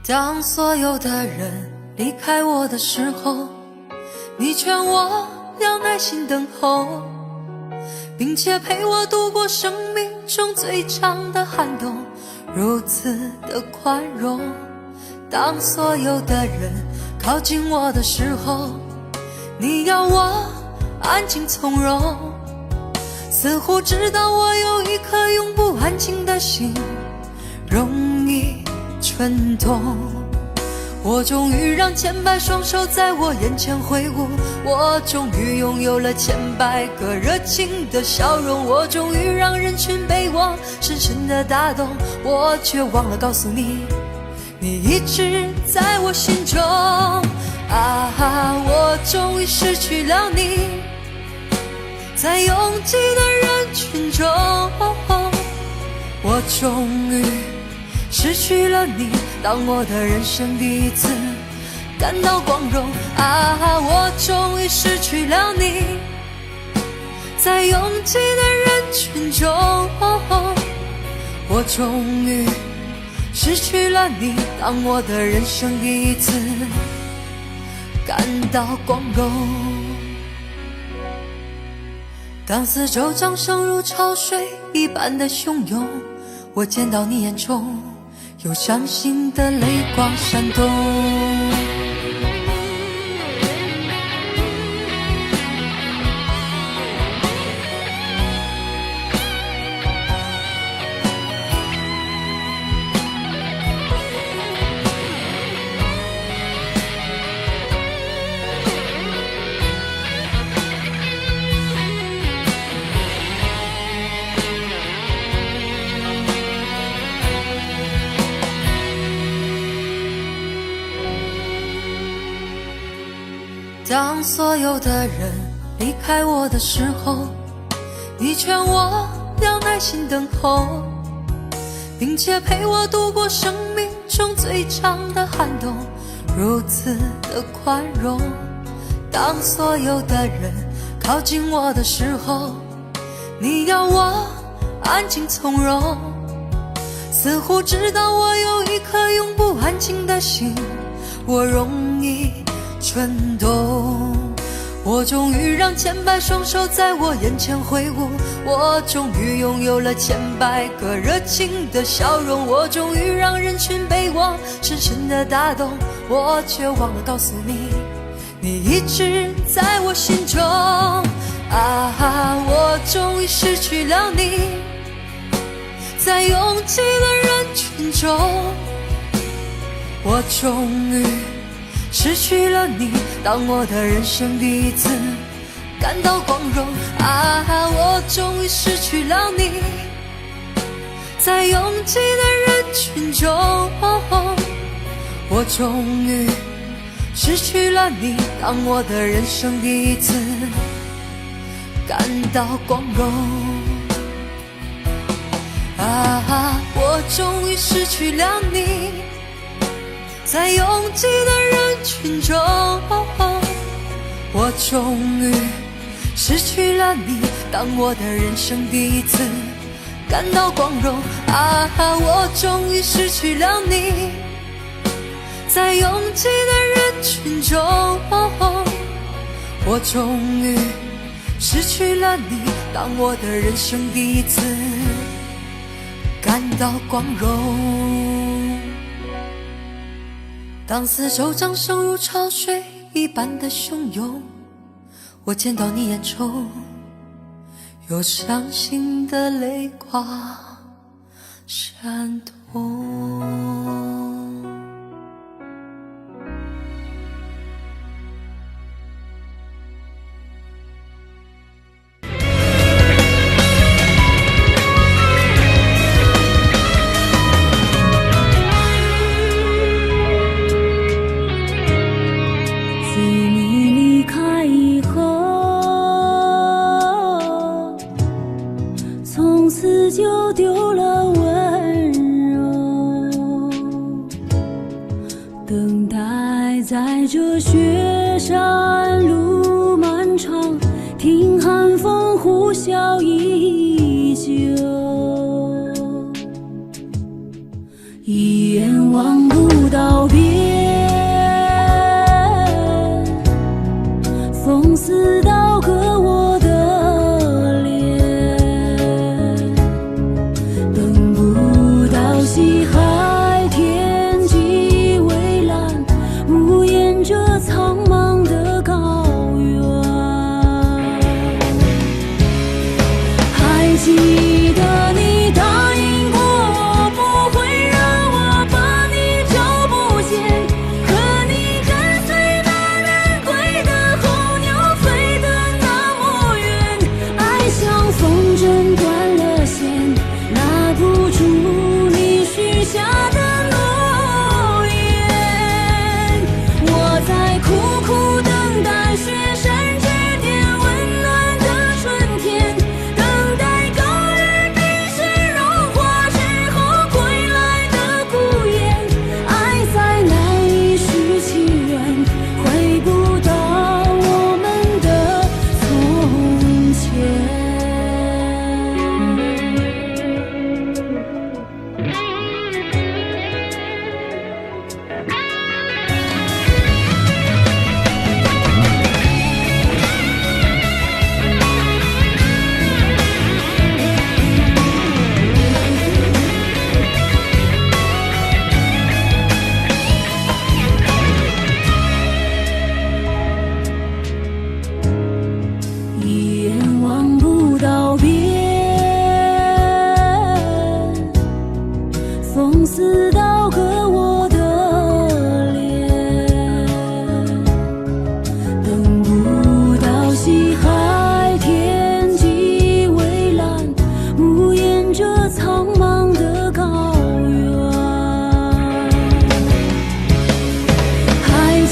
当所有的人离开我的时候，你劝我要耐心等候，并且陪我度过生命中最长的寒冬，如此的宽容。当所有的人靠近我的时候，你要我安静从容，似乎知道我有一颗永不安静的心，容易蠢动。我终于让千百双手在我眼前挥舞，我终于拥有了千百个热情的笑容，我终于让人群被我深深的打动，我却忘了告诉你，你一直在我心中。我终于失去了你，在拥挤的人群中，我终于失去了你，当我的人生第一次感到光荣。我终于失去了你，在拥挤的人群中，我终于失去了你，当我的人生第一次感到光荣。当四周掌声如潮水一般的汹涌，我见到你眼中有伤心的泪光闪动。当所有的人离开我的时候，你劝我要耐心等候，并且陪我度过生命中最长的寒冬，如此的宽容。当所有的人靠近我的时候，你要我安静从容，似乎知道我有一颗永不安静的心，我容易蠢动。我终于让千百双手在我眼前挥舞，我终于拥有了千百个热情的笑容，我终于让人群被我深深的打动，我却忘了告诉你，你一直在我心中。我终于失去了你，在拥挤的人群中，我终于失去了你，当我的人生第一次感到光荣。我终于失去了你，在拥挤的人群中，我终于失去了你，当我的人生第一次感到光荣。我终于失去了你，在拥挤的人群中，我终于失去了你，当我的人生第一次感到光荣。我终于失去了你，在拥挤的人群中，我终于失去了你，当我的人生第一次感到光荣。当四周掌声如潮水一般的汹涌，我见到你眼中有伤心的泪光闪动。就丢了温柔，等待在这雪山路漫长，听寒风呼啸依旧，一眼望不到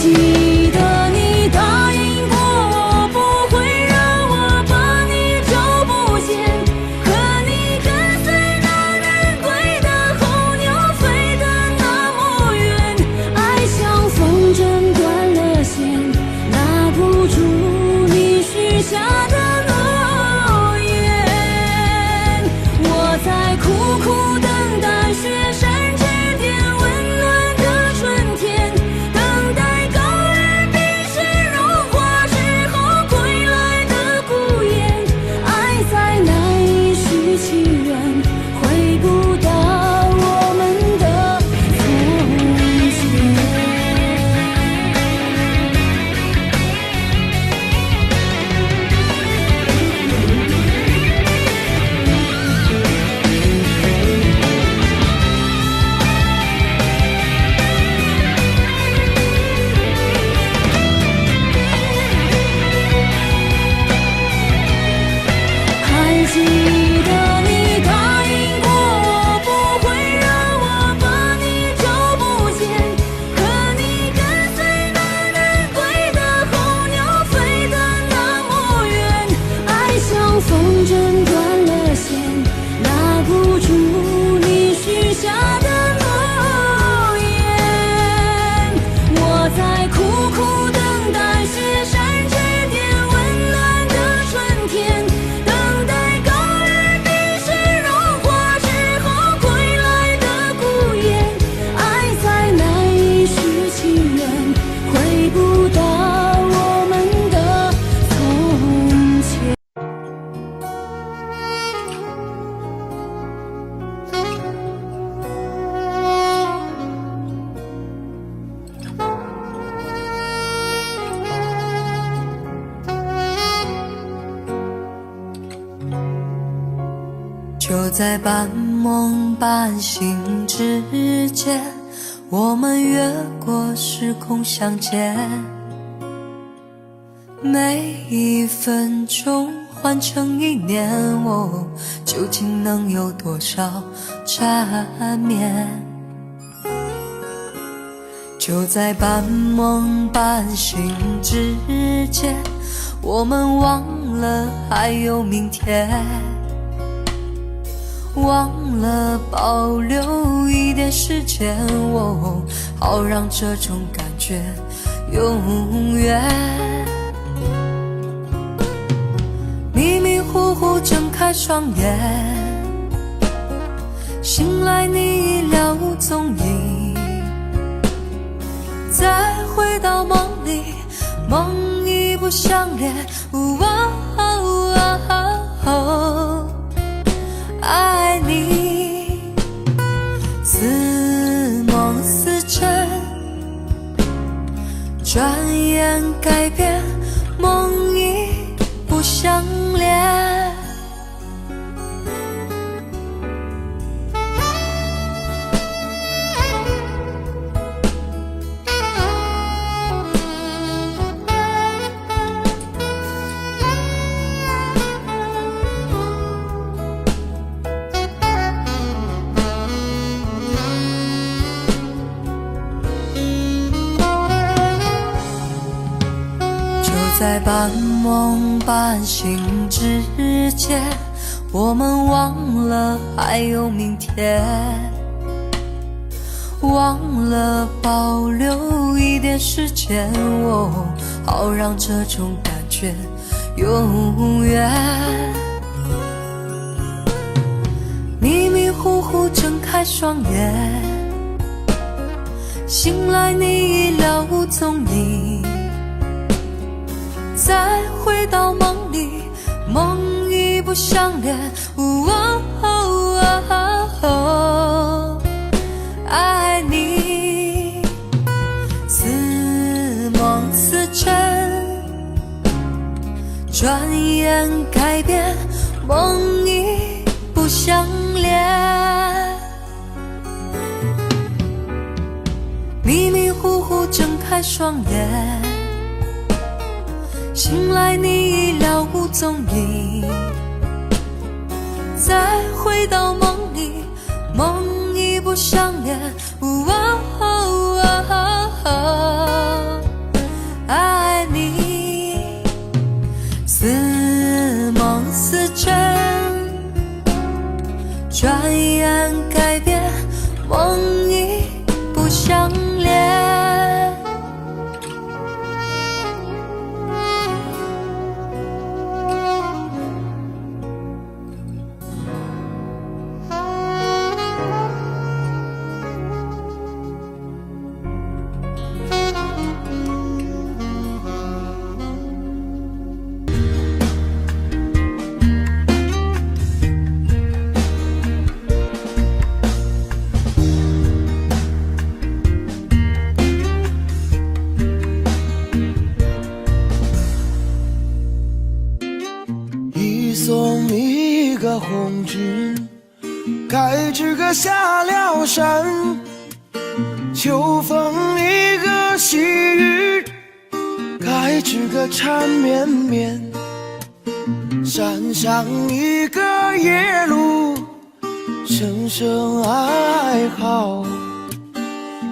记得你答应过我，不会让我把你找不见。可你跟随那人归的候鸟，飞得那么远。爱像风筝断了线，拉不住你许下的诺言。我在苦苦等待雪山之巅温暖的春天，等待高原冰雪融化之后归来的孤雁。爱再难以续情缘，回不到我们的从前。还记得你答应过我，不会让我把你找不见。可你跟随那人归的候鸟，飞得那么远。爱像风筝断了线，拉不住你许下的诺言。我在苦苦等待雪山之巅温暖的春天，等待高原冰雪融化之后归来的孤雁。爱再难以续情缘，回不到我们的从前。就在半梦半醒之间，我们越过时空相见。每一分钟换成一年，究竟能有多少缠绵？就在半梦半醒之间，我们忘了还有明天，忘了保留一点时间，好让这种感觉永远。迷迷糊糊睁开双眼，醒来你已了无踪影，再回到梦里，梦已不相连。爱你似梦似真，转眼改变，梦已不相连。在半梦半醒之间，我们忘了还有明天，忘了保留一点时间，好让这种感觉永远。迷迷糊糊睁开双眼，醒来你已了无踪影，再回到梦里，梦已不相连。爱你似梦似真，转眼改变，梦已不相连。迷迷糊糊睁开双眼，醒来你已了无踪影，再回到梦里，梦已不相连。红军，该知个下了山，秋风一个细雨，该知个缠绵绵。山上一个夜路，声声哀嚎。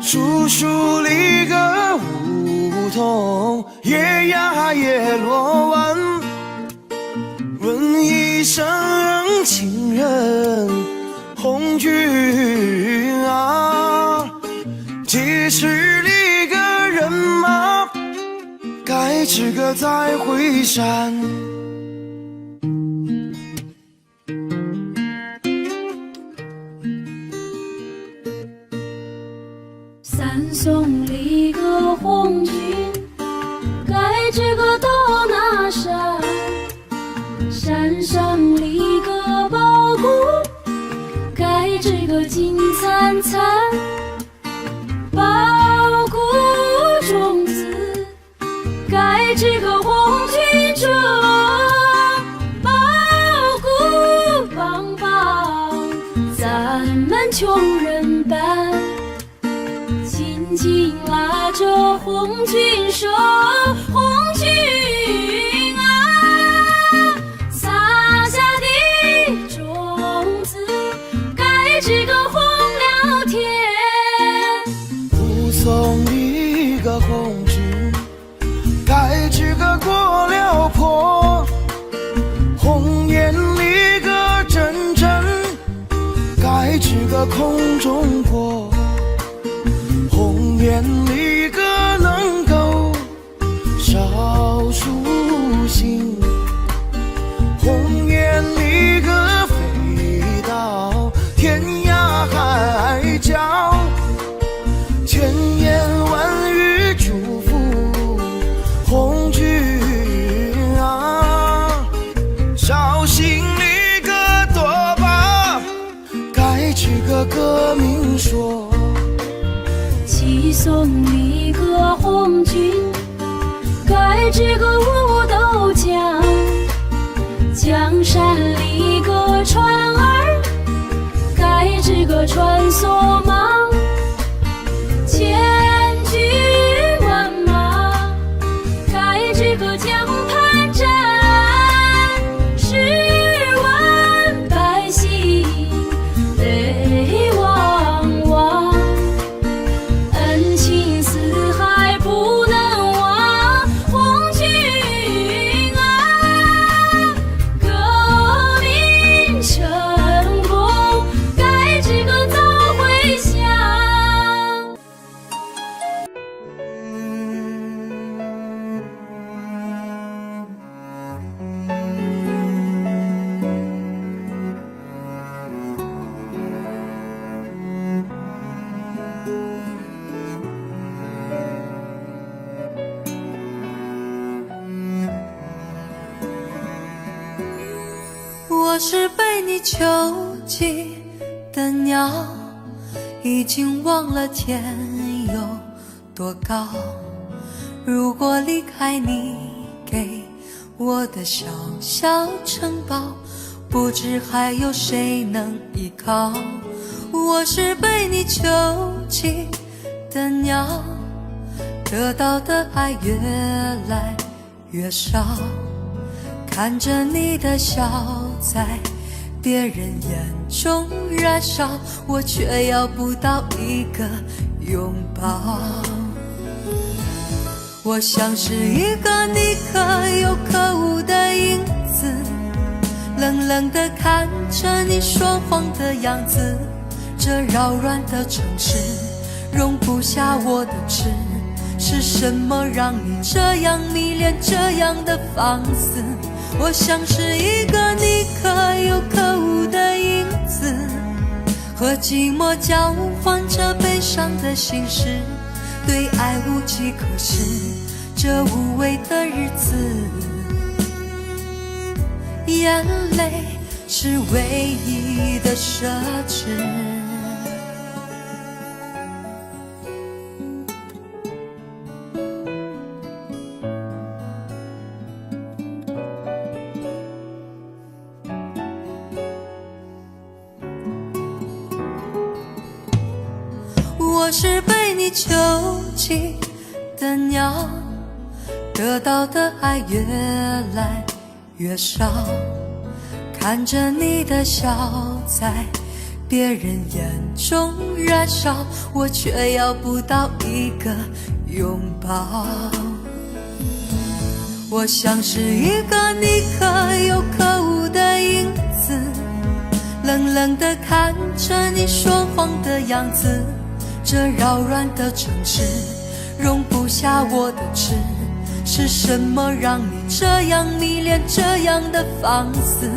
树树里个梧桐，夜呀夜落晚。问一声情人红军啊，几十里个人马，该知个再回山。三送里个红军，该知个到那山。山上里个宝谷，该知个金灿灿。宝谷种子，该知个红军种。宝谷棒棒，咱们穷人办。紧紧拉着红军手，红军啊，撒下的种子，该知个红了天。护送一个红军，该知个过了坡。红颜里个阵阵，该知个空中过。红颜里个能够烧书信，红颜里个飞到天涯海角，千言万语祝福红军啊。绍兴里个多把，该知个革命说。七送里个红军，该知个五斗江。江山里个船儿，该知个穿梭忙。千军万马，该知个江畔站。10万百姓泪汪汪。恩情四海不能忘，红军啊，革命成功，该知个早回乡。我是被你囚禁的鸟，已经忘了天有多高。如果离开你给我的小小城堡，不知还有谁能依靠。我是被你囚禁的鸟，得到的爱越来越少。看着你的笑在别人眼中燃烧，我却要不到一个拥抱。我像是一个你可有可无的影子，冷冷地看着你说谎的样子。这扰乱的城市容不下我的痴，是什么让你这样迷恋，这样的放肆？我像是一个你可有可无的影子，和寂寞交换着悲伤的心事，对爱无计可施，这无味的日子，眼泪是唯一的奢侈。是被你囚禁的鸟，得到的爱越来越少，看着你的笑在别人眼中燃烧，我却要不到一个拥抱。我像是一个你可有可无的影子，冷冷地看着你说谎的样子，这扰乱的城市容不下我的痴，是什么让你这样迷恋，这样的放肆？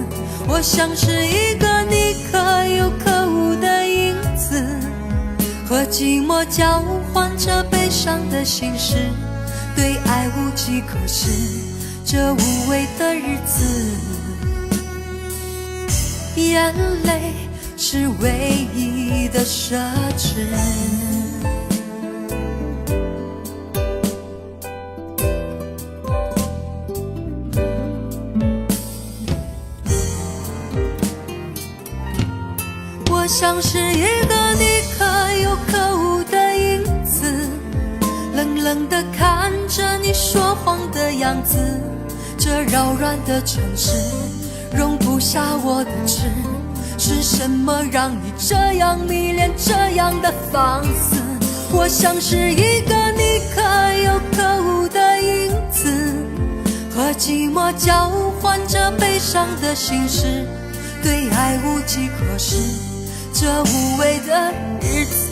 我像是一个你可有可无的影子，和寂寞交换着悲伤的心事，对爱无计可施，这无味的日子，眼泪是唯一的奢侈。我像是一个你可有可无的影子，冷冷地看着你说谎的样子，这扰乱的城市容不下我的痴，是什么让你这样迷恋，这样的放肆？我像是一个你可有可无的影子，和寂寞交换着悲伤的心事，对爱无计可施，这无味的日子，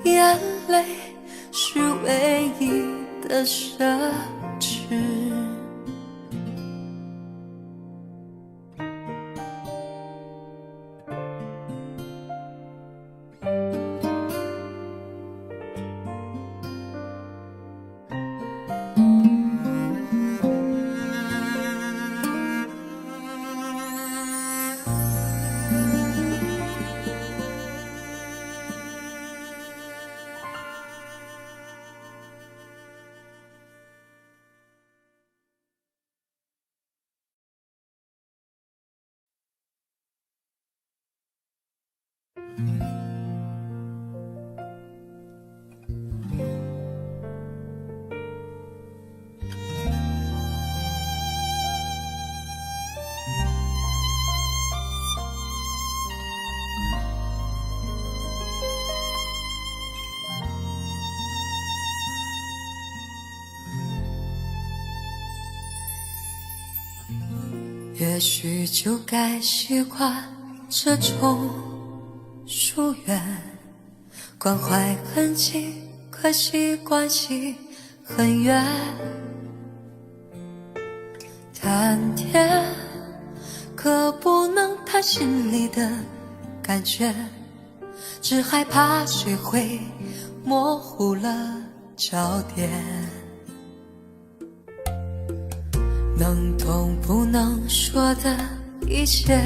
眼泪是唯一的奢侈。也许就该习惯这种疏远，关怀很近，可惜关系很远。谈天可不能谈心里的感觉，只害怕谁会模糊了焦点。能懂不能说的一切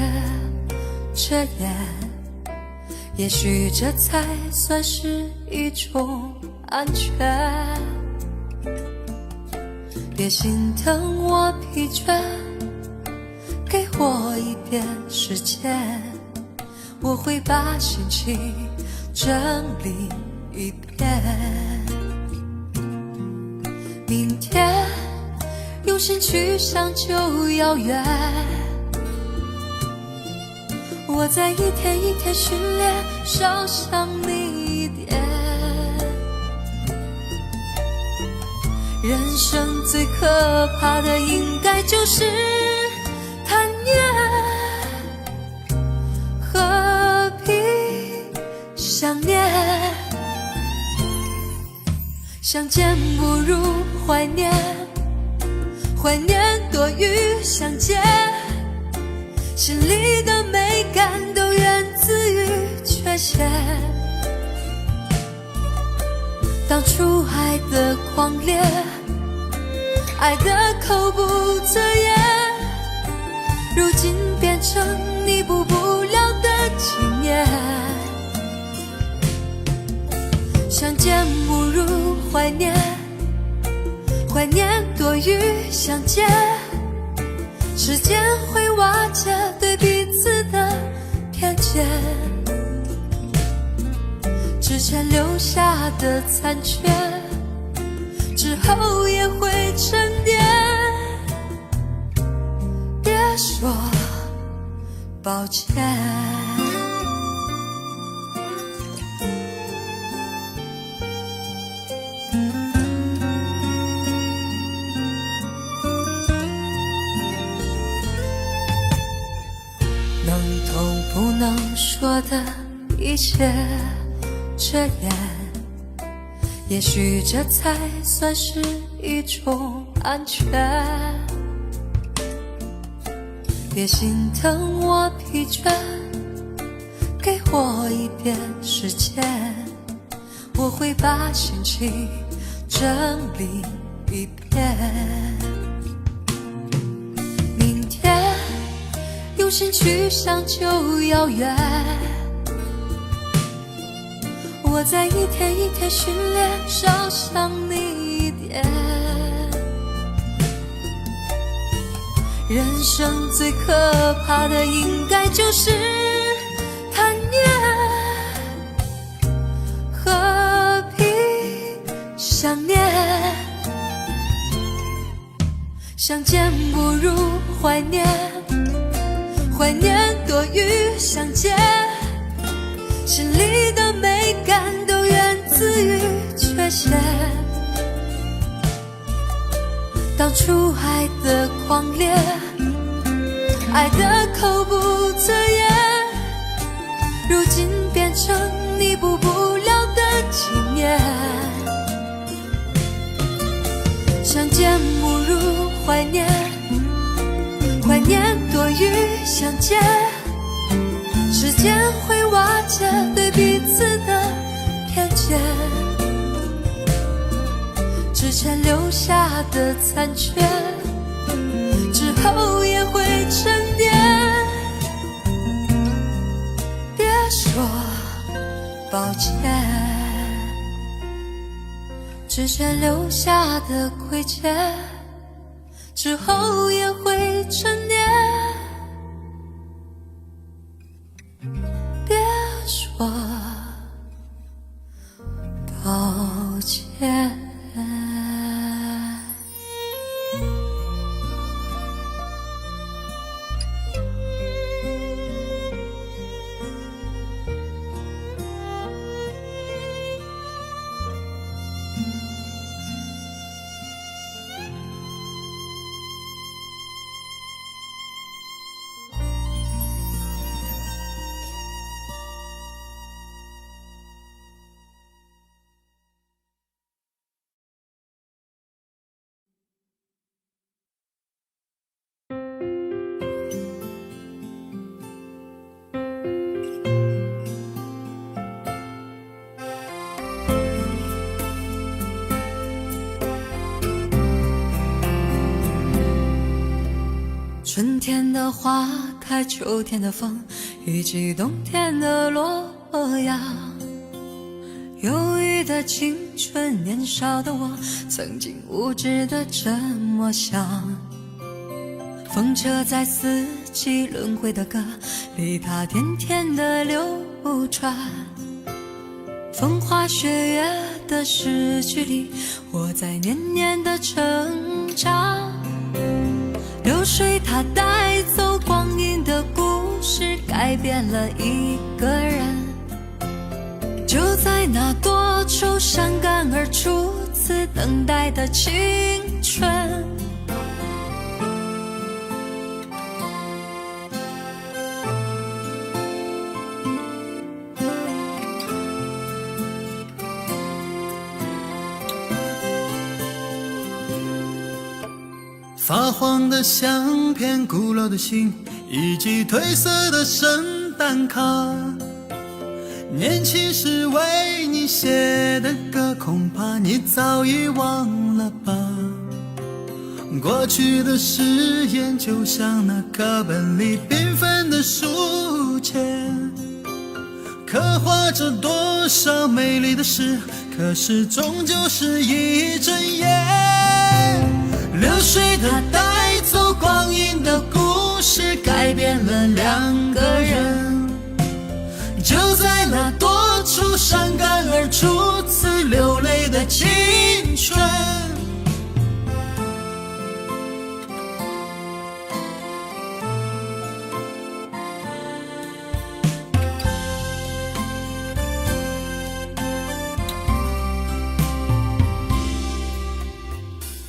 遮掩，也许这才算是一种安全。别心疼我疲倦，给我一点时间，我会把心情整理一遍。明天用心去想就遥远，我在一天一天训练，少想你一点。人生最可怕的应该就是贪念，何必想念？相见不如怀念，怀念多于相见，心里的美感都源自于缺陷。当初爱的狂烈，爱的口不择言，如今变成弥补不了的纪念。相见不如怀念，怀念多于相见，时间会瓦解对彼此的偏见。见，之前留下的残缺，之后也会沉淀。别说抱歉。能痛不能说的一切遮掩，也许这才算是一种安全。别心疼我疲倦，给我一点时间，我会把心情整理一遍。明天用心去想就遥远，我在一天一天训练，少想你一点。人生最可怕的应该就是贪念，何必想念？相见不如怀念，怀念多于相见，心里的美感都源自于缺陷。当初爱的狂烈，爱的口不择言，如今变成弥补不了的纪念。相见不如怀念，怀念多于相见，时间会瓦解对彼此的偏见，之前留下的残缺，之后也会沉淀。别说抱歉，之前留下的亏欠，之后也会沉淀。别说抱歉。春天的花开，秋天的风，以及冬天的洛阳。忧郁的青春，年少的我，曾经无知的这么想。风车在四季轮回的歌里，它甜甜的流传。风花雪月的诗句里，我在年年的成长。流水它带走光阴的故事，改变了一个人。就在那多愁善感而初次等待的青春，发黄的相片，古老的信，以及褪色的圣诞卡。年轻时为你写的歌，恐怕你早已忘了吧。过去的誓言，就像那课本里缤纷的书签，刻画着多少美丽的诗，可是终究是一阵烟。流水它带走光阴的故事，改变了两个人。就在那多愁善感而初次流泪的青春。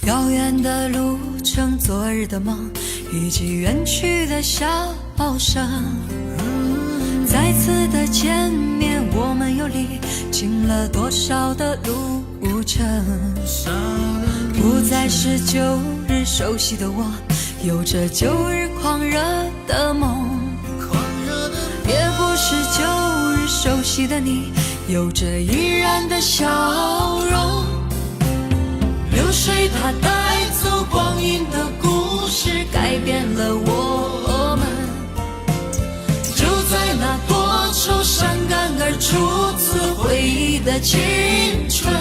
遥远的路程，昨日的梦，以及远去的笑声。再次的见面，我们又历经了多少的路程？不再是旧日熟悉的我，有着旧日狂热的梦，也不是旧日熟悉的你，有着依然的笑容。流水它带走光阴的故事，改变了我们。就在那多愁善感而初次回忆的青春，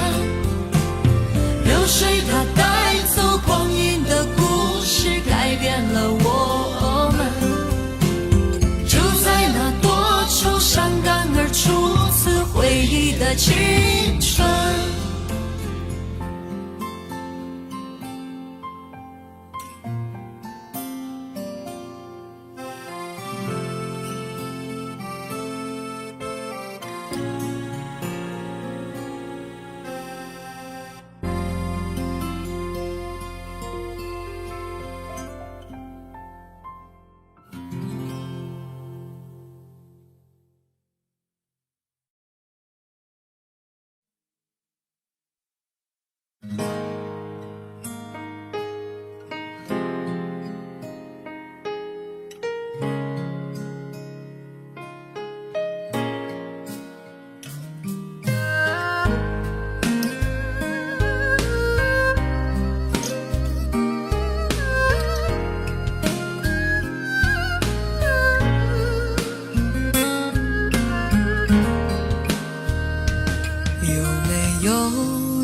流水它带走光阴的故事，改变了我们。就在那多愁善感而初次回忆的青春。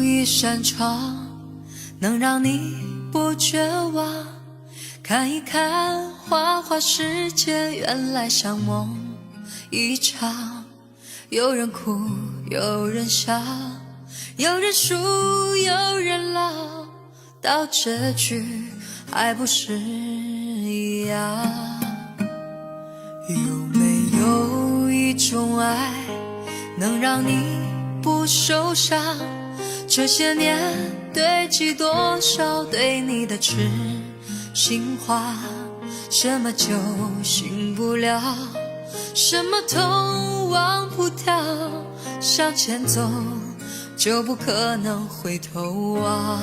一扇窗能让你不绝望，看一看花花世界，原来像梦一场。有人哭，有人笑，有人输，有人老，到这句还不是一样？有没有一种爱能让你不受伤？这些年堆积多少对你的痴心话，什么酒醒不了，什么痛忘不掉，向前走就不可能回头望。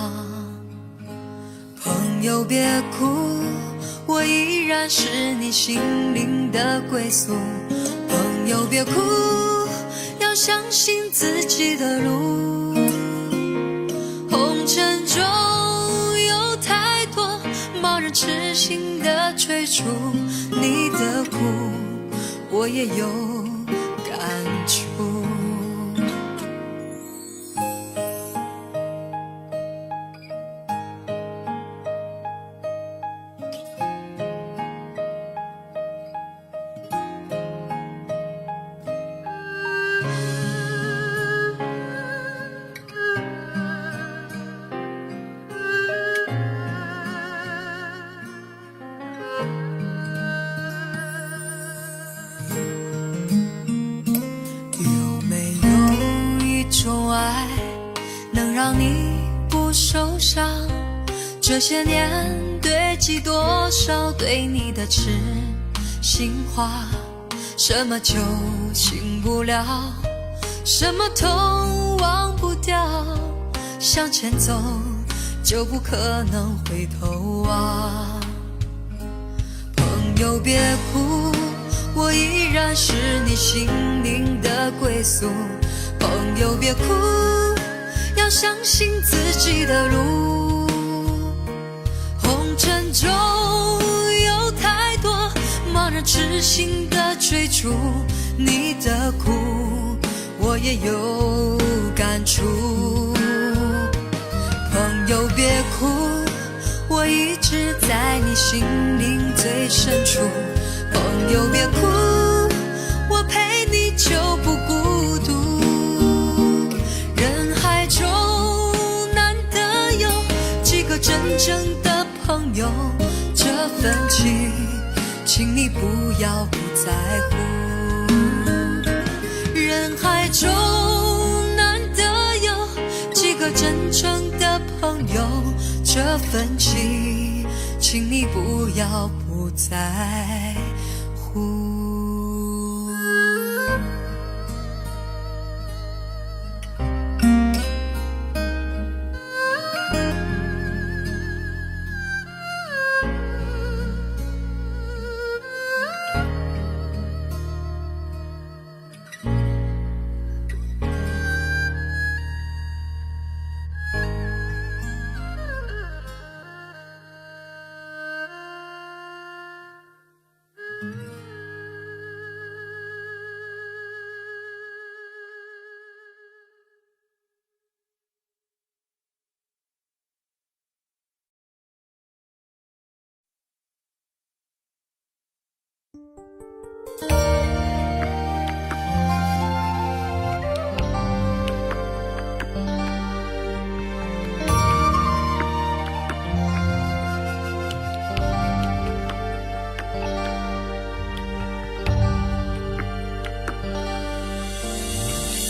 朋友别哭，我依然是你心灵的归宿。朋友别哭，要相信自己的路。红尘中有太多盲人痴心的追逐，你的苦我也有感触。让你不受伤，这些年堆积多少对你的痴心话，什么酒醒不了，什么痛忘不掉，向前走就不可能回头望。朋友别哭，我依然是你心灵的归宿。朋友别哭，要相信自己的路。红尘中有太多盲人痴心的追逐，你的苦我也有感触。朋友别哭，我一直在你心灵最深处。朋友别哭，我陪你就请你不要不在乎。人海中难得有几个真诚的朋友，这份情，请你不要不在乎。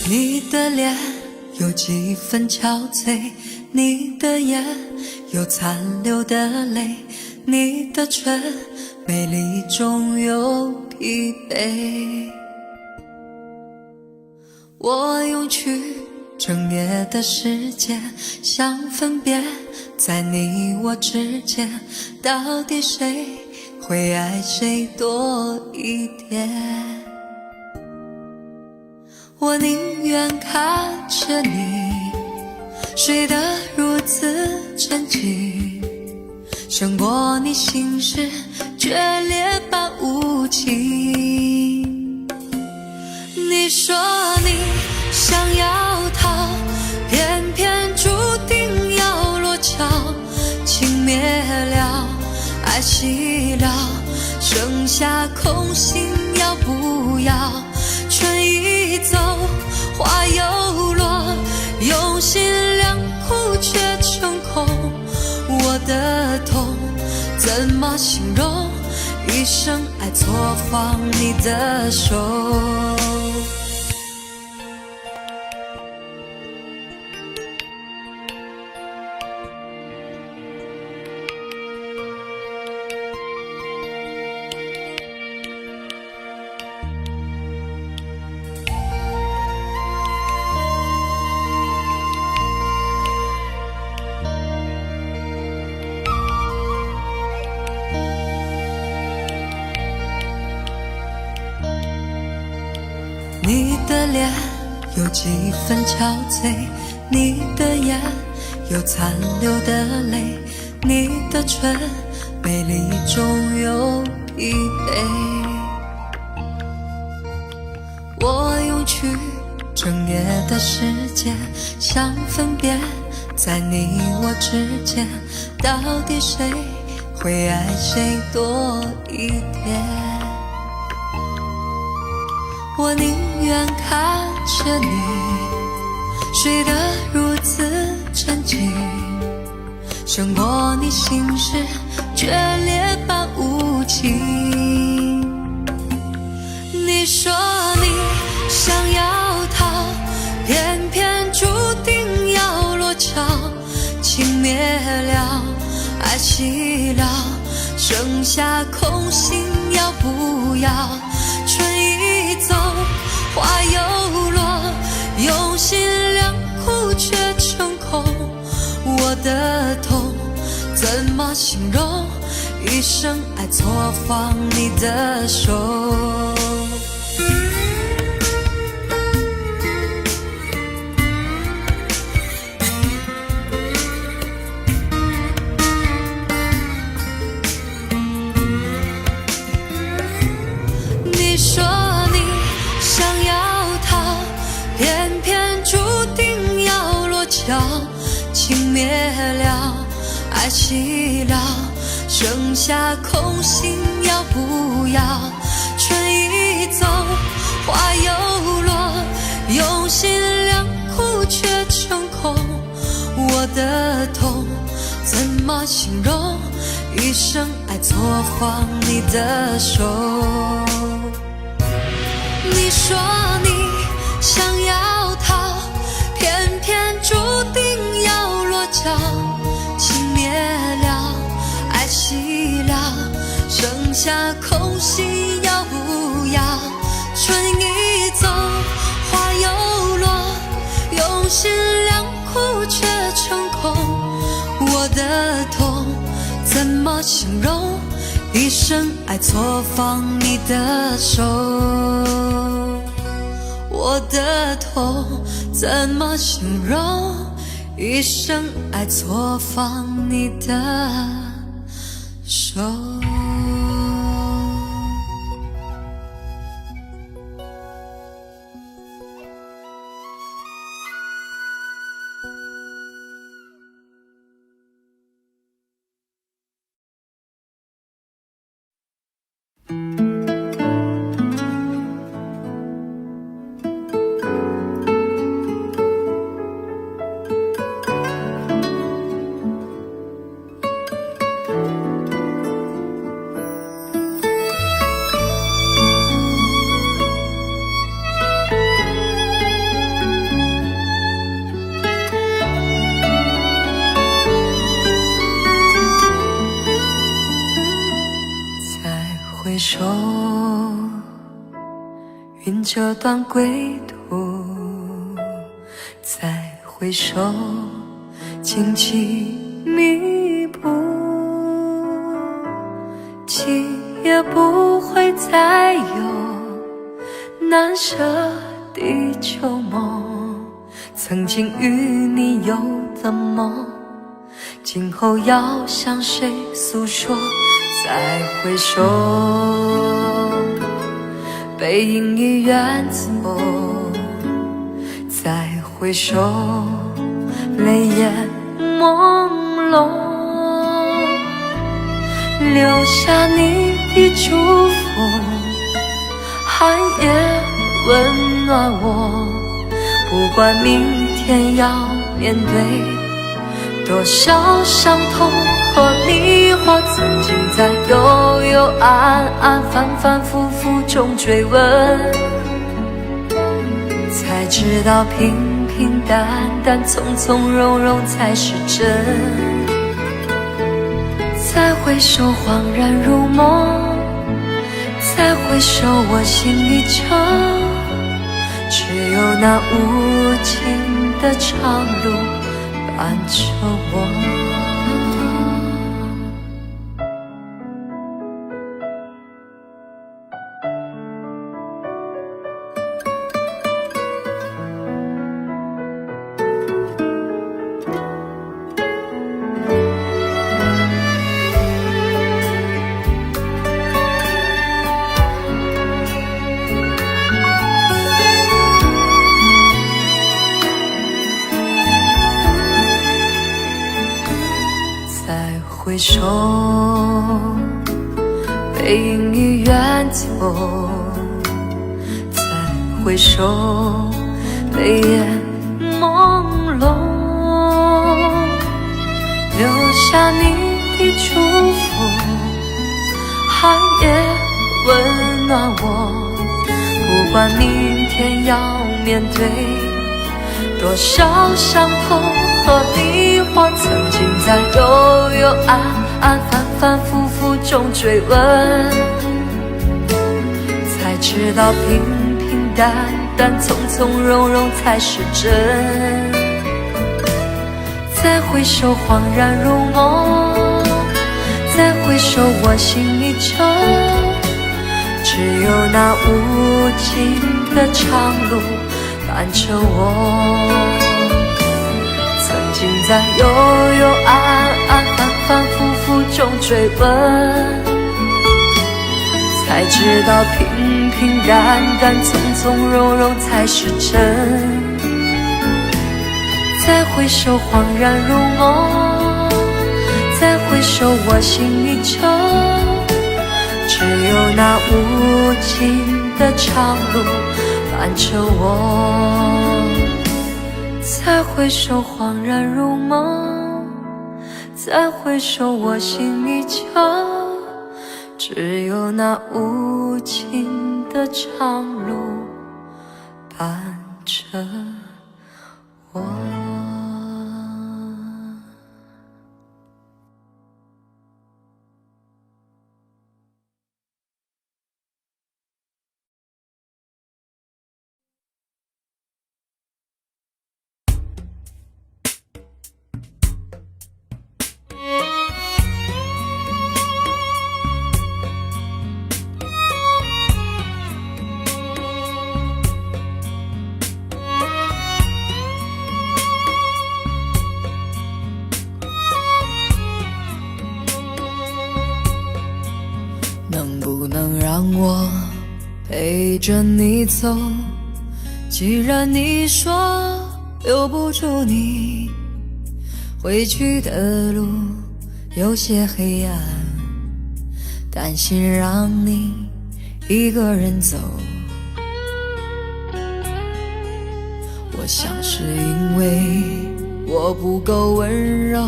你的脸有几分憔悴，你的眼有残留的泪，你的唇美丽中有疲惫。我用去整夜的时间，想分辨在你我之间，到底谁会爱谁多一点。我宁愿看着你睡得如此沉静，胜过你心事决裂般无情。你说你想要逃，偏偏注定要落脚，情灭了，爱熄了，剩下空心要不要？春已走，花又落，用心良苦却成空。我的痛怎么形容？一生爱错放你的手。你的脸有几分憔悴，你的眼有残留的泪，你的唇美丽中有疲惫。我用去整夜的时间，想分辨在你我之间，到底谁会爱谁多一点。我宁愿看着你睡得如此沉静，胜过你心事决裂般无情。你说你想要逃，偏偏注定要落脚，情灭了，爱熄了，剩下空心要不要？春已走，花又落，用心良苦却成空。我的痛怎么形容？一生爱错放你的手。你说你想要逃，偏偏注定要落脚，情灭了，爱熄了，剩下空心要不要？春已走，花又落，用心良苦却成空。我的痛怎么形容？一生爱错放你的手。你说你想要逃，偏偏注定要落脚。情灭了，爱熄了，剩下空隙要不要？春已走，花又落，用心良苦却成空。我的痛怎么形容？一生爱错放你的手。我的痛怎么形容？一生爱错放你的手。回首，云遮断归途，再回首，荆棘密布，情也不会再有难舍的旧梦。曾经与你有的梦，今后要向谁诉说？再回首，背影已远走，再回首，泪眼朦胧，留下你的祝福，寒夜温暖我。不管明天要面对多少伤痛和迷惑，曾经在幽幽暗暗反反复复中追问，才知道平平淡淡从从容容才是真。再回首恍然如梦，再回首我心里城，只有那无尽的长路伴着我。回首，背影已远走，再回首，泪眼朦胧，留下你的祝福，寒夜温暖我。不管明天要面对多少伤痛和迷惑，曾经在幽幽暗暗反反复复中追问，才知道平平淡淡从从容容才是真。再回首恍然如梦，再回首我心里城，只有那无尽的长路伴着我。曾经在幽幽暗暗反反复复中追问，才知道平平淡淡从从容容才是真。再回首恍然如梦，再回首我心里城，只有那无尽的长路伴着我。再回首恍然如梦，再回首，我心已悄，只有那无尽的长路伴着我。能不能让我陪着你走？既然你说留不住你，回去的路有些黑暗，担心让你一个人走。我想是因为我不够温柔，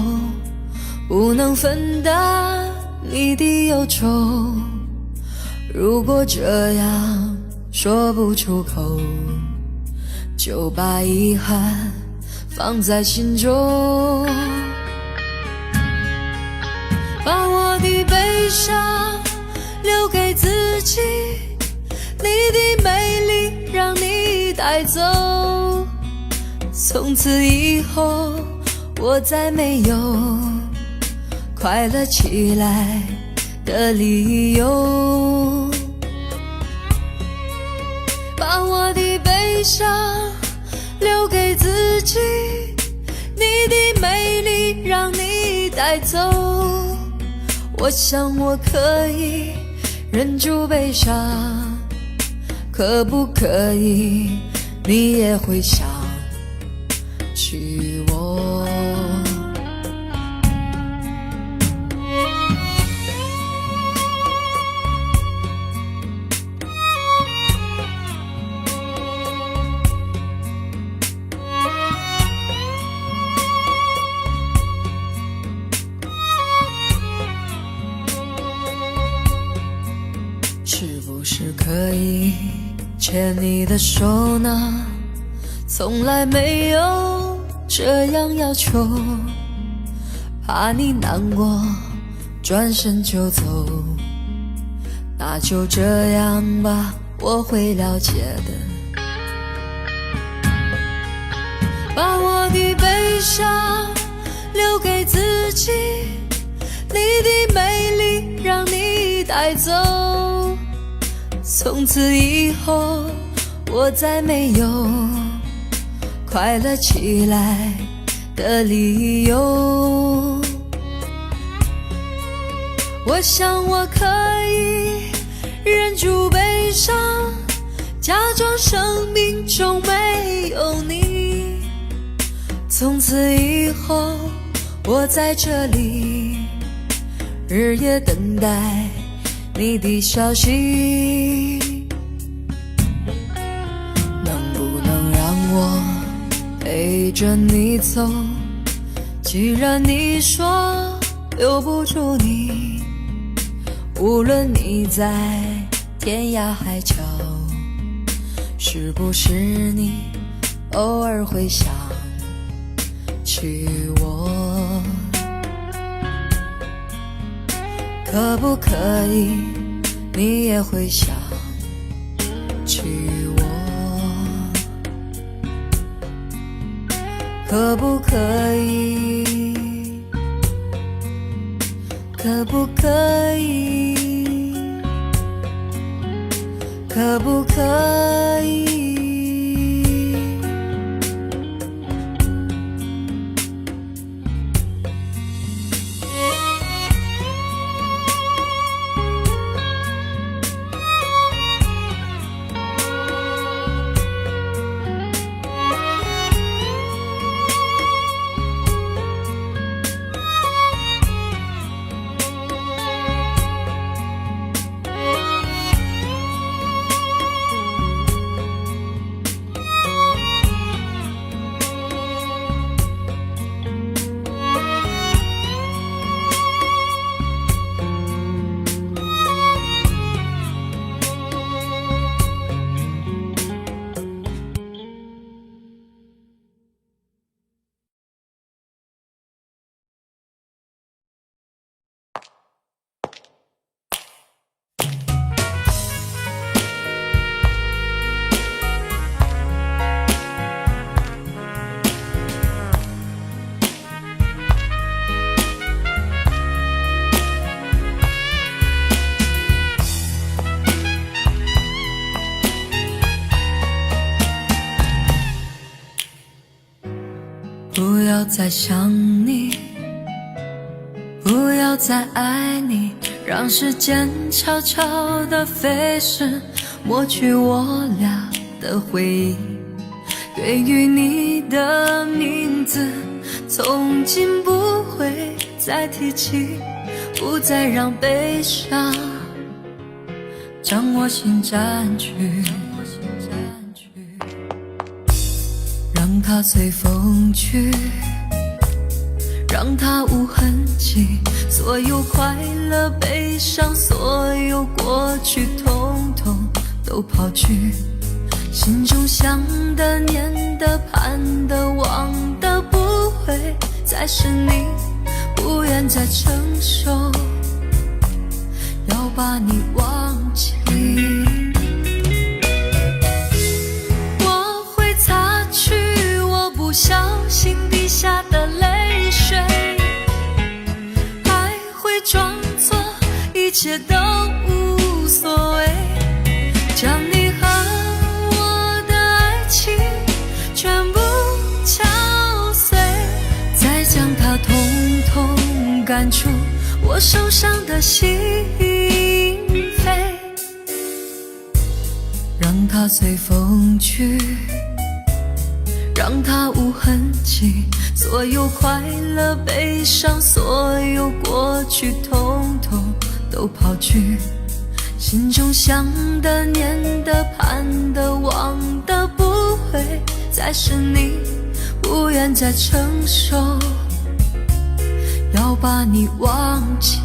不能分担你的忧愁。如果这样说不出口，就把遗憾放在心中，把我的悲伤留给自己，你的美丽让你带走。从此以后，我再没有快乐起来的理由，把我的悲伤留给自己，你的美丽让你带走。我想我可以忍住悲伤，可不可以你也会想起我？是不是可以牵你的手呢？从来没有这样要求，怕你难过转身就走，那就这样吧，我会了解的。把我的悲伤留给自己，你的美丽让你带走。从此以后，我再没有快乐起来的理由。我想我可以忍住悲伤，假装生命中没有你。从此以后，我在这里日夜等待你的消息。能不能让我陪着你走？既然你说留不住你，无论你在天涯海角，是不是你偶尔会想起我？可不可以你也会想起我？可不可以？可不可以？可不可以？不要再想你，不要再爱你，让时间悄悄地飞逝，抹去我俩的回忆。对于你的名字，从今不会再提起，不再让悲伤将我心占据，让它随风去，让它无痕迹，所有快乐悲伤，所有过去统统都抛去，心中想的念的盼的望的不会再是你，不愿再承受要把你忘记。我会擦去我不小心滴下的泪水，还会装作一切都无所谓，将你和我的爱情全部敲碎，再将它统统赶出我受伤的心扉，让它随风去，让它无痕迹，所有快乐悲伤，所有过去统统都抛去，心中想的念的盼的望的不会再是你，不愿再承受要把你忘记。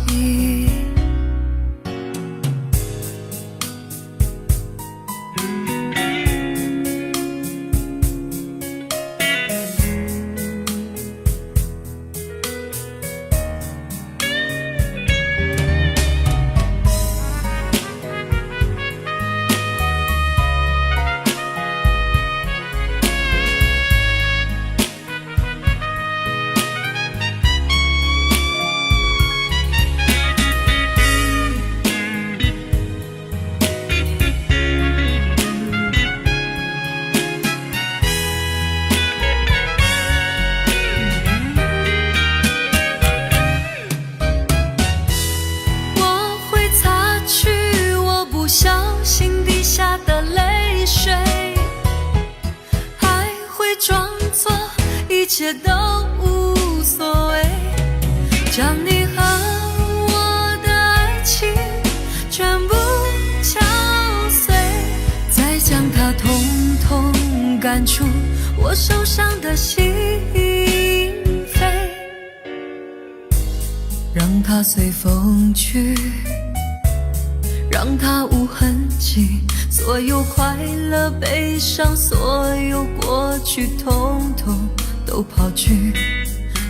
一切都无所谓，将你和我的爱情全部敲碎，再将它统统赶出我受伤的心扉，让它随风去，让它无痕迹，所有快乐悲伤，所有过去统统都抛去，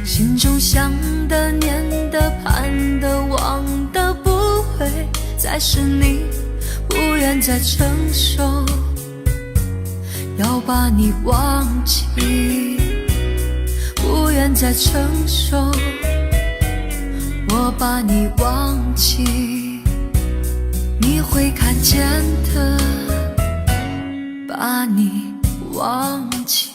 心中想的念的盼的望的不会再是你，不愿再承受要把你忘记，不愿再承受我把你忘记，你会看见的，把你忘记。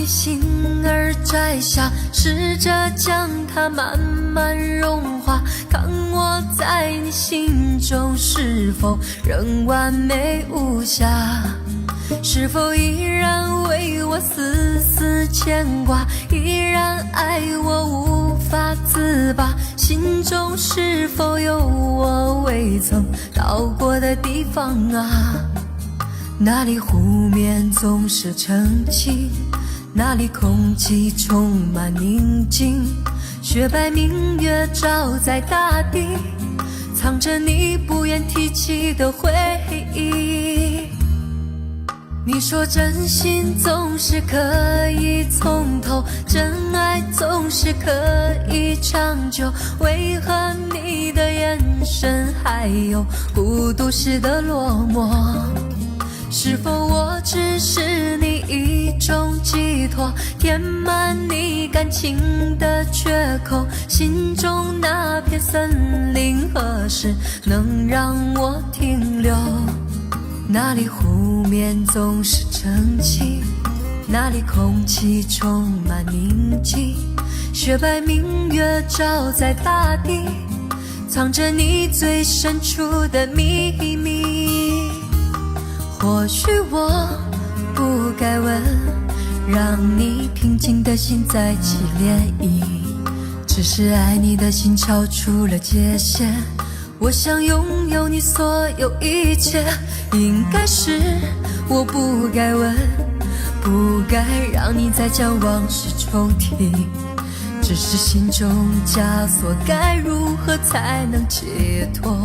心儿摘下，试着将它慢慢融化，看我在你心中是否仍完美无瑕，是否依然为我丝丝牵挂，依然爱我无法自拔，心中是否有我未曾到过的地方啊？那里湖面总是澄清，那里空气充满宁静，雪白明月照在大地，藏着你不愿提起的回忆。你说真心总是可以从头，真爱总是可以长久，为何你的眼神还有孤独时的落寞？是否我只是你一种寄托，填满你感情的缺口？心中那片森林何时能让我停留？那里湖面总是澄清，那里空气充满宁静，雪白明月照在大地，藏着你最深处的秘密。或许我不该问，让你平静的心再起涟漪，只是爱你的心超出了界限，我想拥有你所有一切。应该是我不该问，不该让你再将往事重提，只是心中枷锁该如何才能解脱？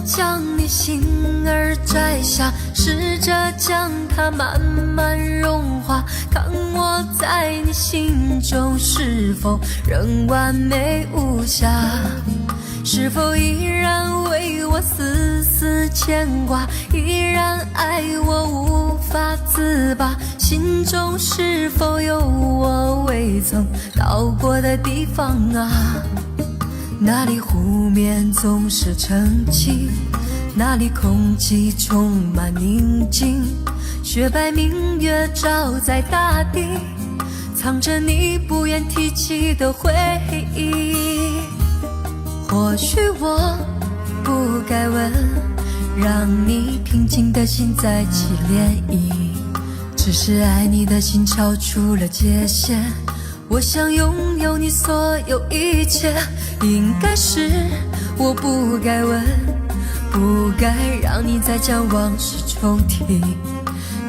将你心儿摘下，试着将它慢慢融化，看我在你心中是否仍完美无瑕，是否依然为我丝丝牵挂，依然爱我无法自拔，心中是否有我未曾到过的地方啊？那里湖面总是澄清，那里空气充满宁静，雪白明月照在大地，藏着你不愿提起的回忆。或许我不该问，让你平静的心再起涟漪，只是爱你的心超出了界限，我想拥有你所有一切。应该是我不该问，不该让你再将往事重提，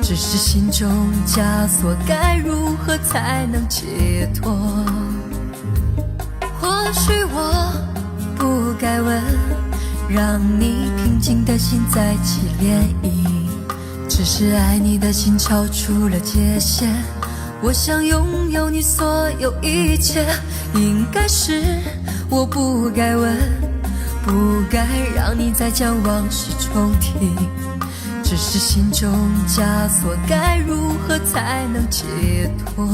只是心中枷锁该如何才能解脱？或许我不该问，让你平静的心再起涟漪，只是爱你的心超出了界限，我想拥有你所有一切。应该是我不该问，不该让你再将往事重提，只是心中枷锁该如何才能解脱？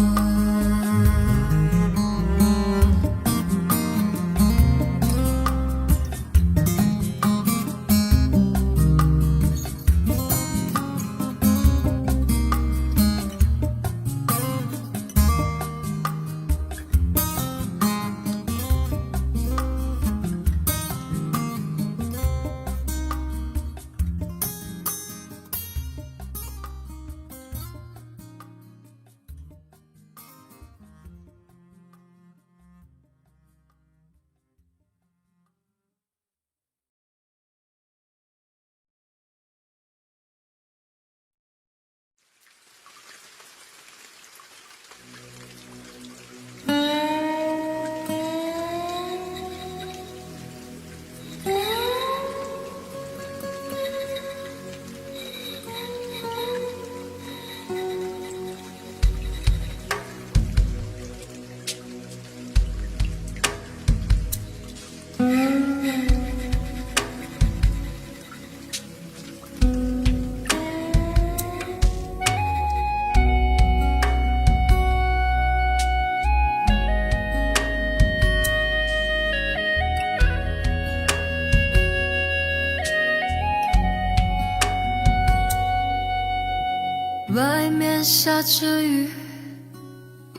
面下着雨，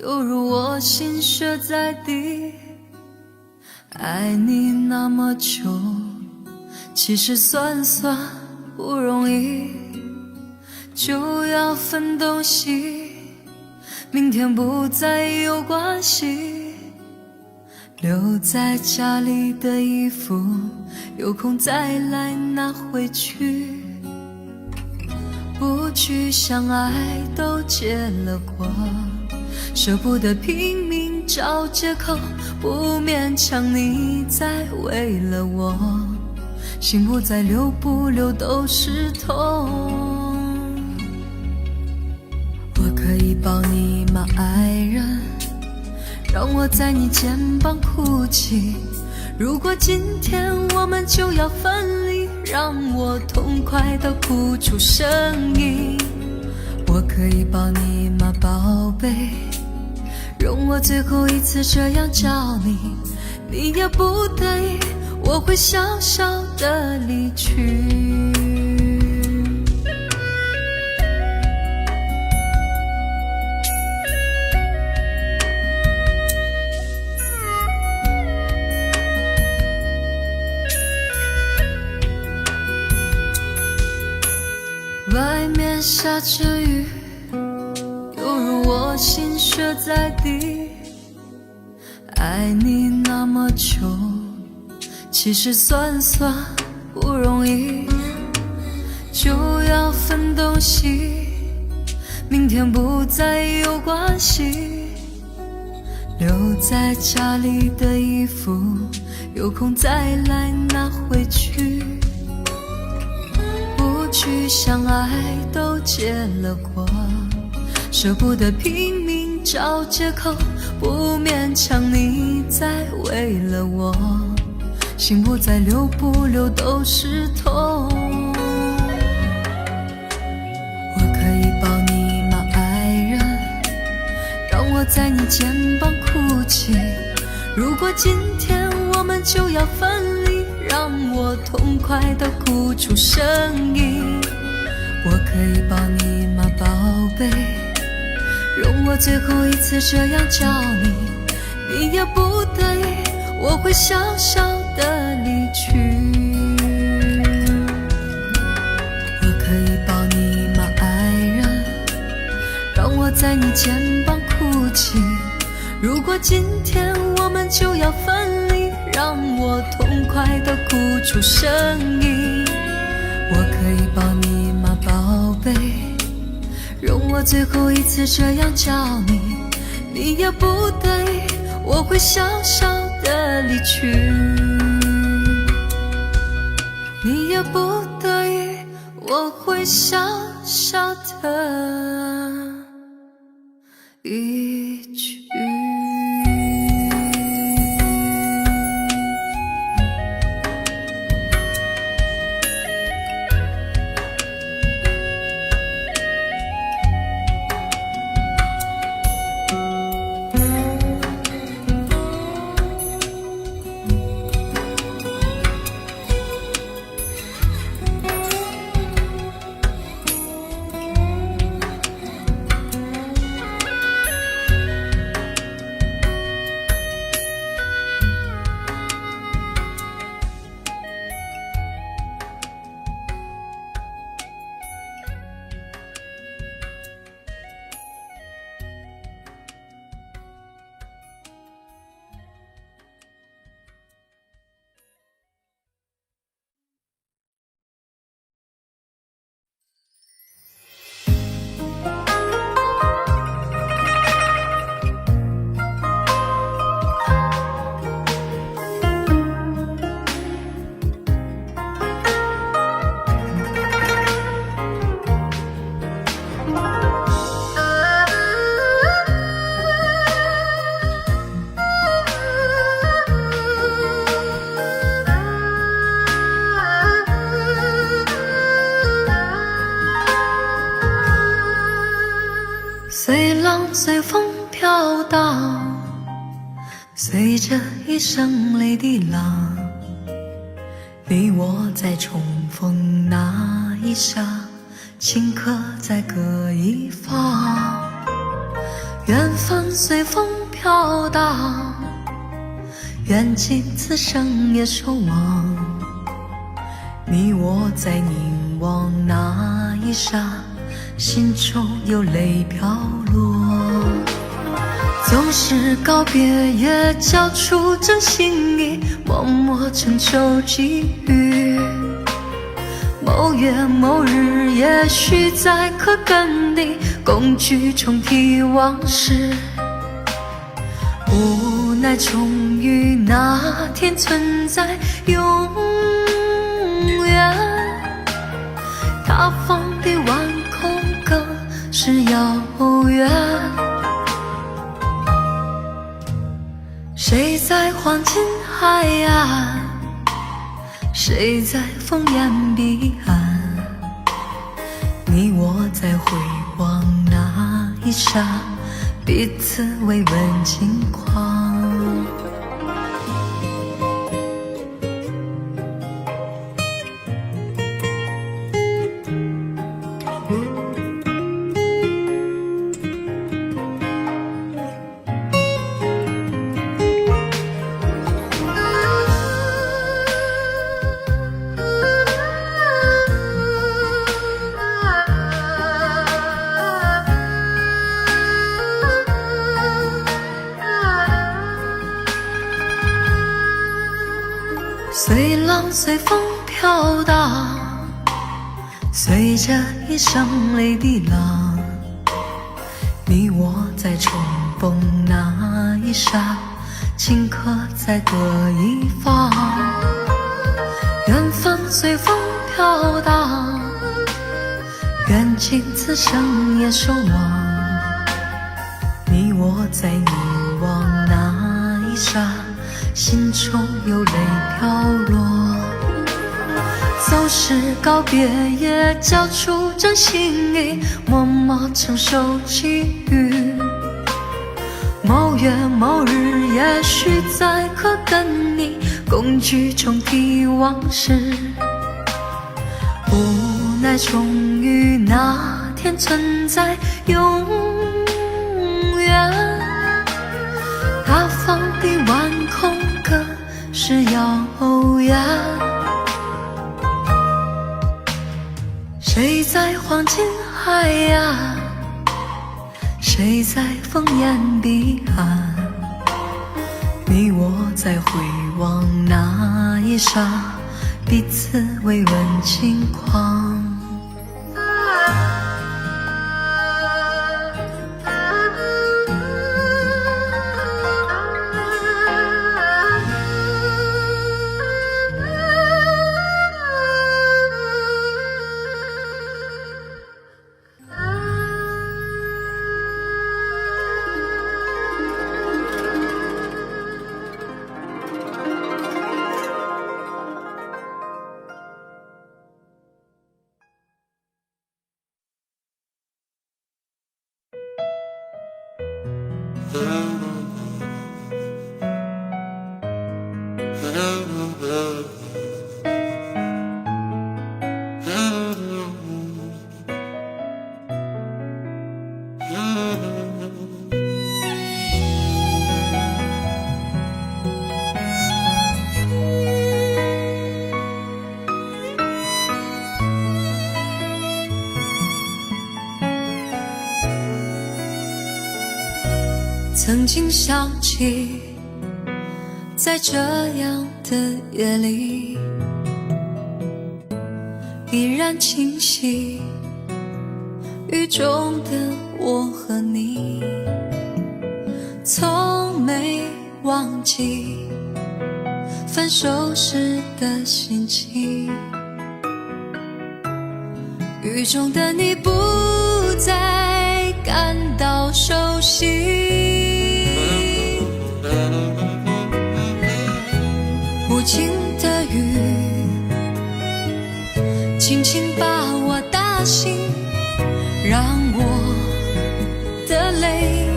犹如我心血在地。爱你那么久，其实算算不容易，就要分东西，明天不再有关系。留在家里的衣服，有空再来拿回去。不去相爱都结了果，舍不得拼命找借口，不勉强你再为了我，心不再流不流都是痛。我可以抱你吗爱人，让我在你肩膀哭泣，如果今天我们就要分离，让我痛快地哭出声音。我可以抱你吗宝贝，容我最后一次这样叫你，你也不得已，我会小小地离去。外面下着雨，犹如我心血在地。爱你那么久，其实算算不容易，就要分东西，明天不再有关系。留在家里的衣服，有空再来拿回去。去相爱都结了果，舍不得拼命找借口，不勉强你再为了我，心不再流不流都是痛。我可以抱你吗爱人，让我在你肩膀哭泣，如果今天我们就要分离，让我痛快地哭出声音。我可以抱你吗宝贝，容我最后一次这样叫你，你也不得已，我会小小地离去。我可以抱你吗爱人，让我在你肩膀哭泣，如果今天我们就要分离，让我痛快地哭出声音。我可以抱你吗宝贝，容我最后一次这样叫你，你也不得已，我会小小地离去。你也不得已，我会小小地离去。随浪随风飘荡，随着一声泪滴浪，你我在重逢那一刹，顷刻在各一方。缘分随风飘荡，缘尽此生也守望。你我在凝望那一刹，心中有泪飘落。总是告别也交出真心意，默默承受际遇。某月某日，也许再可跟你共聚重提往事。无奈终于那天存在永远，他方的晚空更是遥远。谁在黄金海岸，谁在烽烟彼岸，你我在回望那一刹，彼此未问近况。随浪随风飘荡，随着一声泪滴浪，你我在重逢那一刹，顷刻在各一方。缘分随风飘荡，缘尽此生也守望。你我在凝望那一刹，心中有泪飘落。总是告别也交出真心意，默默承受际遇。某月某日，也许再可跟你共聚重提往事。无奈终于那天存在永远，他方的晚空更是遥远。谁在黄金海岸，谁在烽烟彼岸，你我在回望那一刹，彼此未问近况。曾经想起，在这样的夜里，依然清晰雨中的我和你，从没忘记分手时的心情。雨中的你不再感到熟悉，无情的雨轻轻把我打醒，让我的泪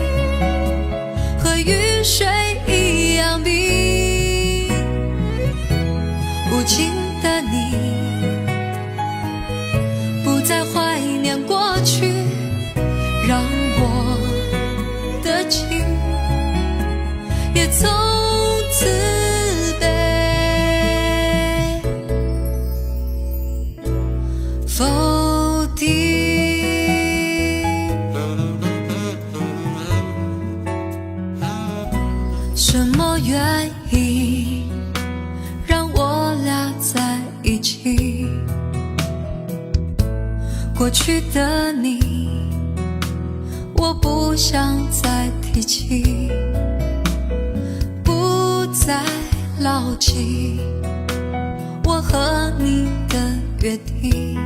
和雨水一样冰。无情的你不再怀去的你，我不想再提起，不再牢记我和你的约定。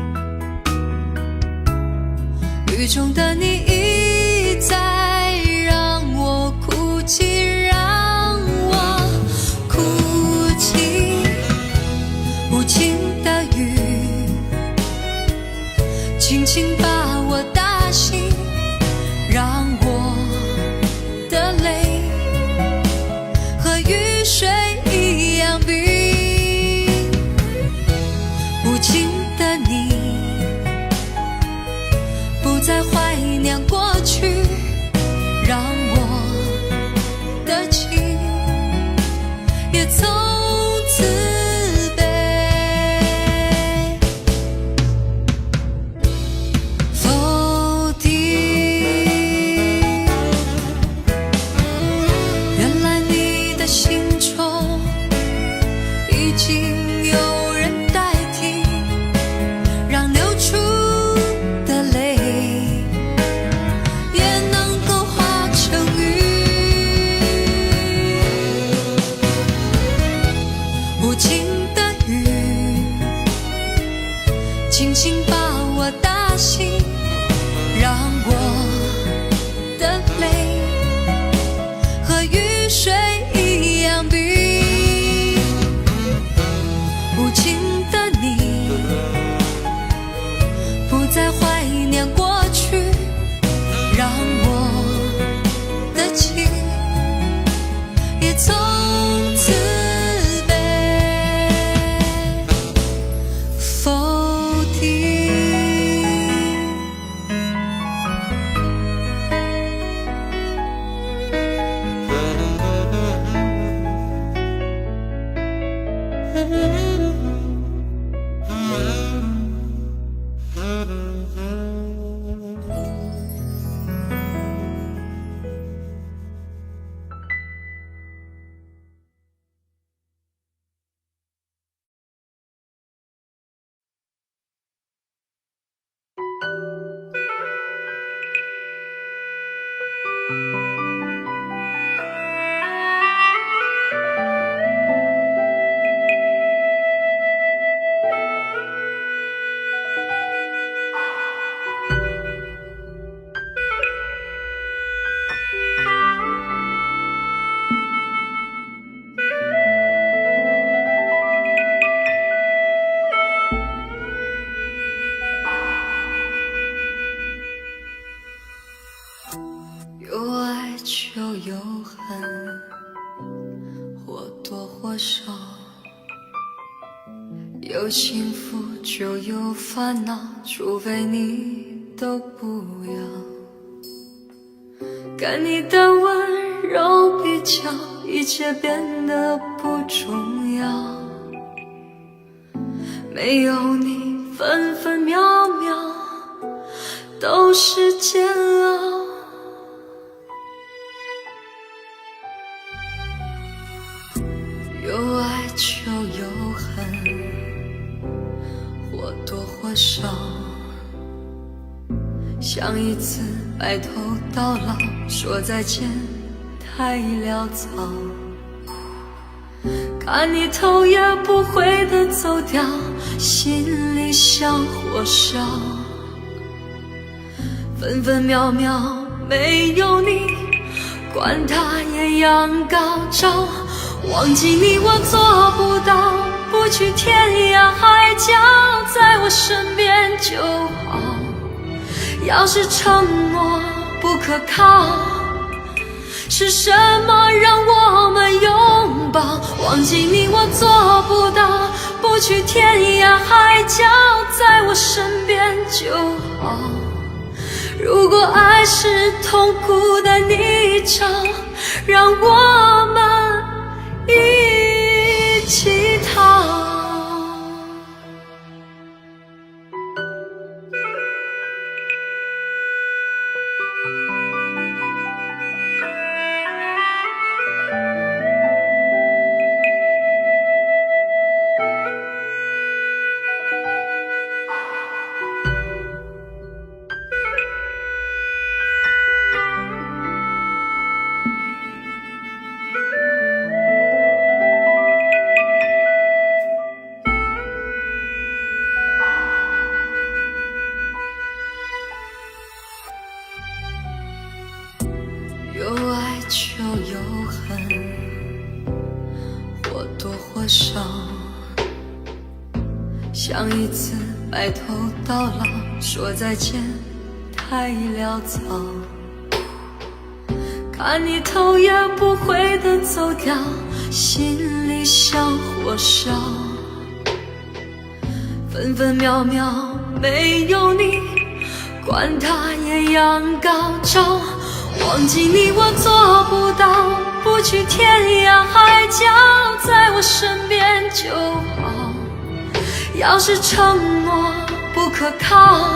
雨中的你一再让我哭泣，让我哭泣。无情的雨轻轻把我打醒，让我的泪和雨水一样冰。无情的你不再怀念过去，让我的情也从此被否定。原来你的心中已经有人代替，让流出的泪也能够化成雨。无情的雨轻轻把我打醒，让我的泪和雨水一样冰。无情的你不再怀念过去，让我的情也从此被否定。有爱就有恨，或多或少；有幸福就有烦恼，除非你都不要。看你的温柔比较，一切变得不重要。没有你，分分秒秒都是煎熬。有爱就有恨，或多或少。想一次白头到老，说再见太潦草。看你头也不回地走掉，心里像火烧。分分秒秒没有你，管它艳阳高照。忘记你我做不到，不去天涯海角，在我身边就好。要是承诺不可靠，是什么让我们拥抱？忘记你我做不到，不去天涯海角，在我身边就好。如果爱是痛苦的泥沼，让我们一起逃。想一次白头到老，说再见太潦草。看你头也不回地走掉，心里像火烧。分分秒秒没有你，管它艳阳高照。忘记你我做不到，不去天涯海角，在我身边就好。要是承诺不可靠，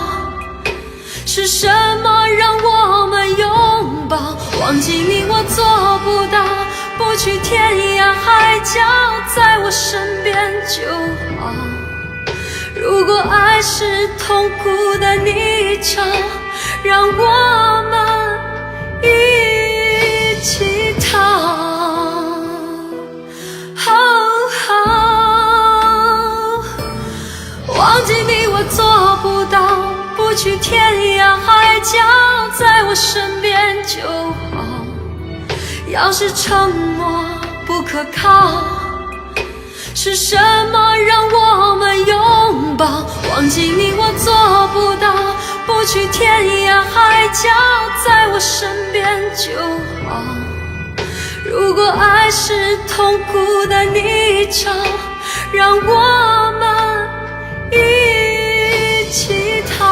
是什么让我们拥抱？忘记你我做不到，不去天涯海角，在我身边就好。如果爱是痛苦的泥沼，让我们一起逃。忘记你我做不到，不去天涯海角，在我身边就好。要是承诺不可靠，是什么让我们拥抱？忘记你我做不到，不去天涯海角，在我身边就好。如果爱是痛苦的泥沼，让我们一起逃。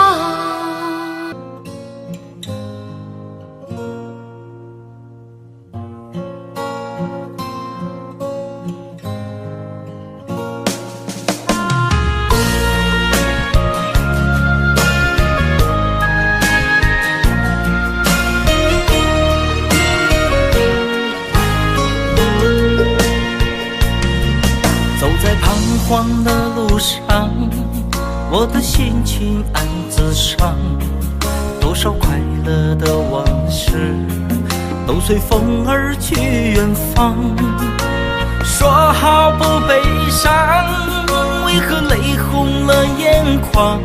走在彷徨的路上，我的心情暗自伤，多少快乐的往事都随风而去远方。说好不悲伤，为何泪红了眼眶？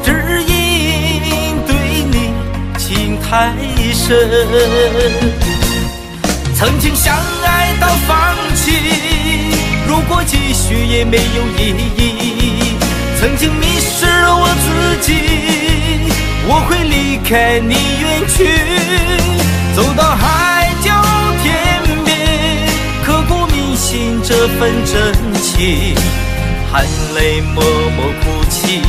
只因对你情太深，曾经相爱到放弃，如果继续也没有意义。曾经迷失了我自己，我会离开你远去，走到海角天边，刻骨铭心这份真情，含泪默默哭泣，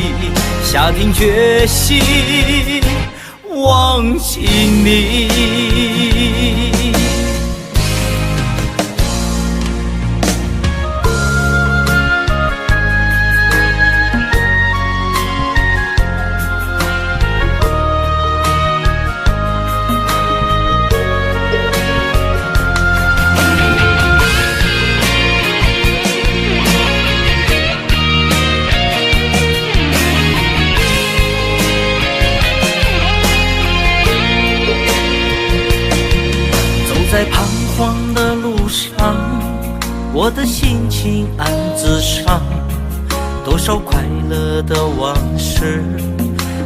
下定决心忘记你。在彷徨的路上，我的心情暗自伤，多少快乐的往事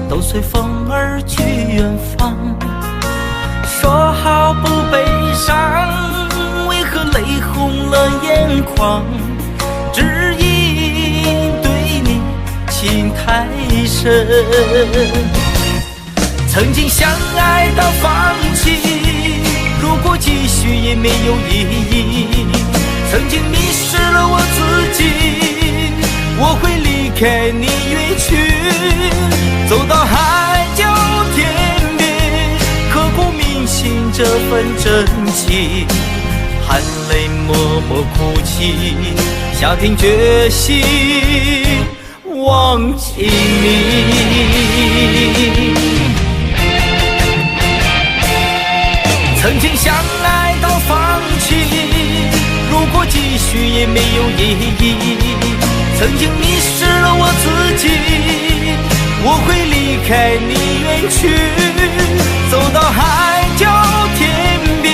都随风而去远方。说好不悲伤，为何泪红了眼眶？只因对你情太深，曾经相爱到放弃，如果继续也没有意义。曾经迷失了我自己，我会离开你远去，走到海角天边，刻骨铭心这份真情，含泪默默哭泣，下定决心忘记你。曾经相爱到放弃，如果继续也没有意义。曾经迷失了我自己，我会离开你远去，走到海角天边，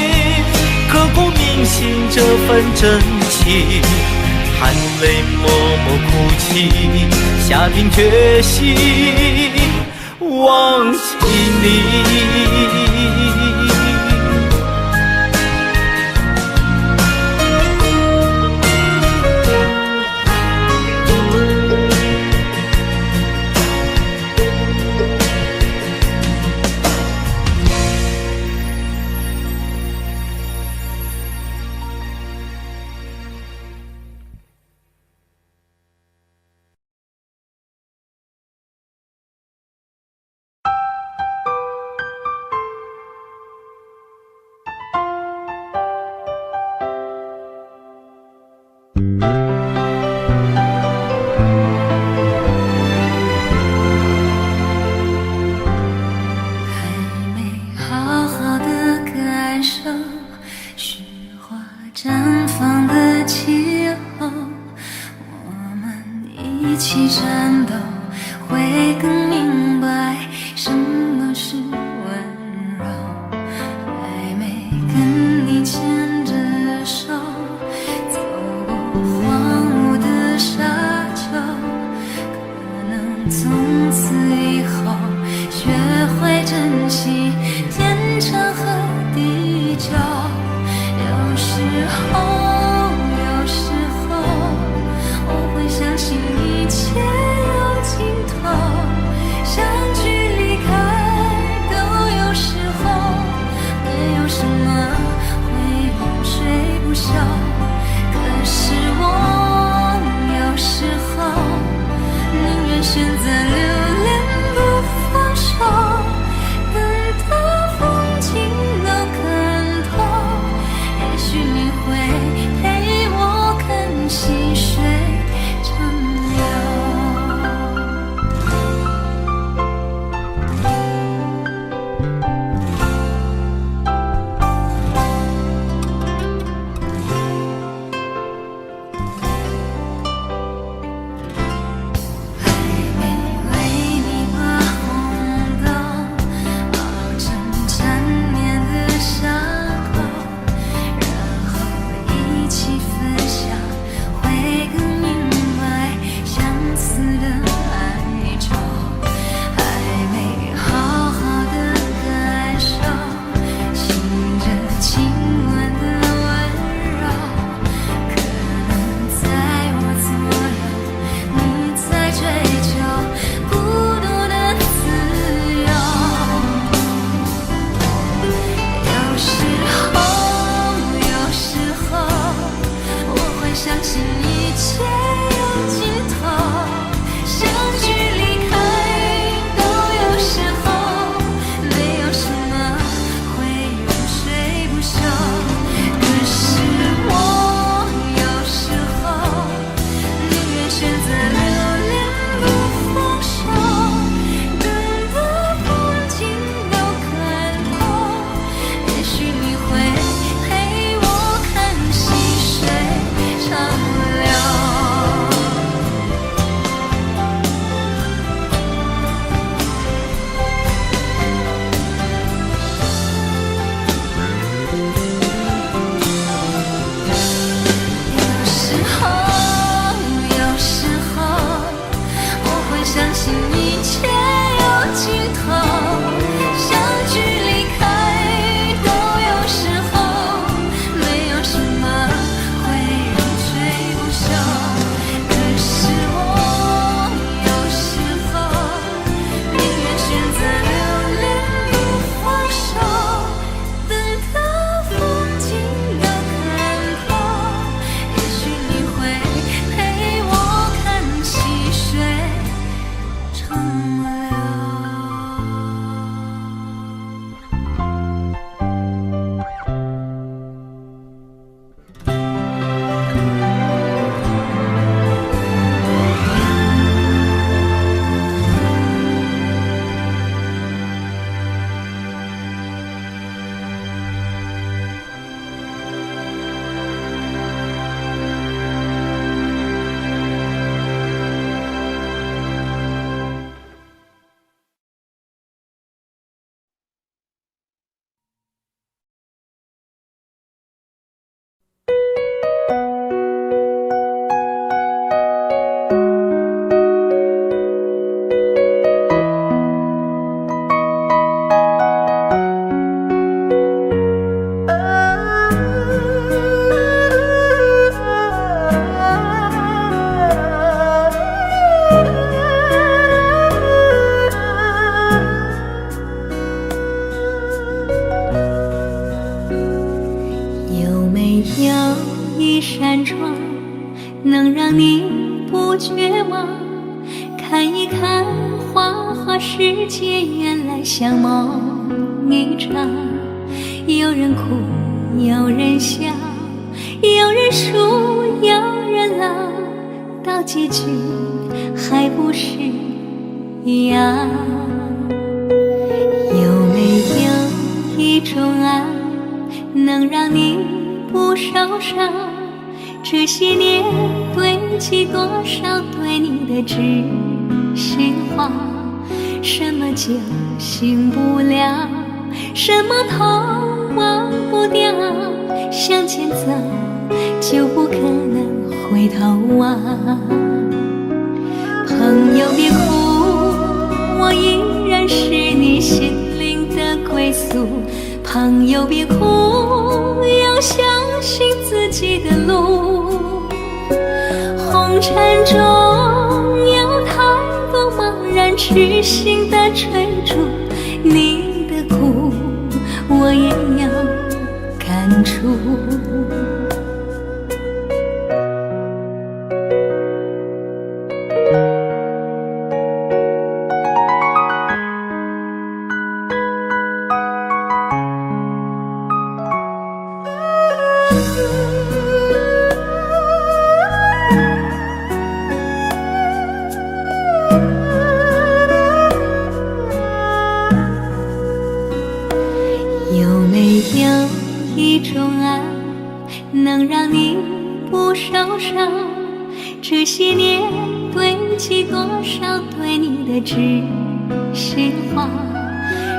刻骨铭心这份真情，含泪默默哭泣，下定决心忘记你。一起战斗，会更明白什么是温柔。还没跟你牵着手，走过荒芜的沙丘，可能从此以后学会珍惜天长和地久。有时候我会相信一切有尽头，相聚离开都有时候，没有什么会永垂不朽。可是我有时候宁愿选择留恋不放手，等到风景都看透，也许你会陪我看细水长流。还没为你把红豆熬成缠绵的伤口，然后一起分享，会更明白相似的哀愁。还没好好的感受，醒着亲吻的温柔，可能在我左右，你在追求孤独的自由。有时候我会相信一切有尽头，相聚离开都有时候，没有什么会永垂不朽。可是我有时候宁愿选择留恋不放手，等到风景都看透，也许你会陪我看细水长流。有时候我会相信一切有尽头，相聚离开都有时候，没有什么会永垂不朽。可是我有时候宁愿选择留恋不放手，等到风景都看透，也许你会陪我看细水长流。有没有一扇窗，能让你不绝望？看一看花花世界，原来像梦一场。有人哭，有人笑，有人输，有人老，到结局还不是一样。有没有一种爱，能让你不受伤？这些年堆积多少对你的知心话，什么叫醒不了，什么痛忘不掉，向前走就不可能回头啊。朋友别哭，我依然是你心灵的归宿。朋友别哭，要相信自己的路。红尘中有太多茫然痴心的追逐，你的苦我也要感触。有没有一种爱能让你不受伤？这些年堆积多少对你的知心话，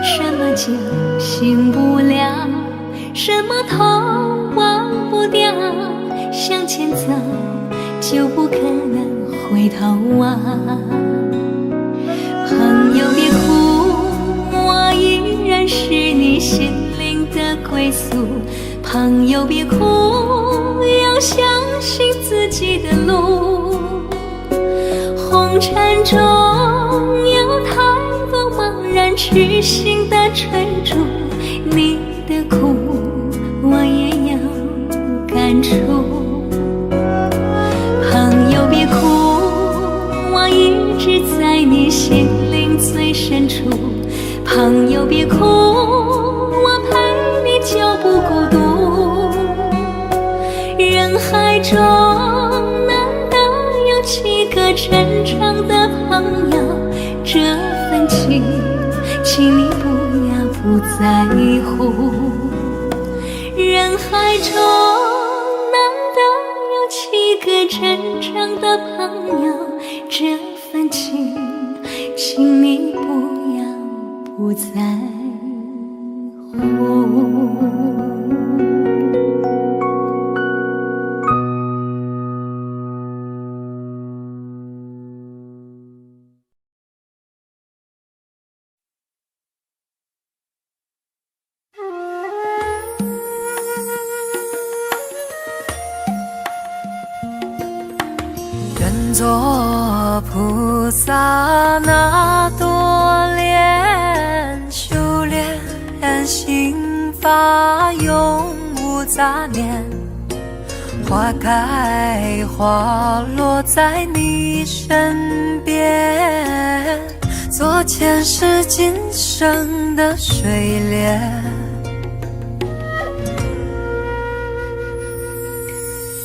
什么叫醒不了，什么痛忘不掉，向前走就不可能回头啊。朋友别哭，我依然是你心灵的归宿。朋友别哭，要相信自己的路。红尘中有太多茫然痴心的追逐，你的苦我也要感触。朋友别哭，我一直在你心灵最深处。朋友别哭，我陪你就不孤独。人海中难得有几个真正的朋友，这份情请你不要不在乎。人海中难得有几个真正的朋友，这份情请你不要不在乎。愿做菩萨那多莲，修炼心法永无杂念，花开花落在你身边，做前世今生的水莲。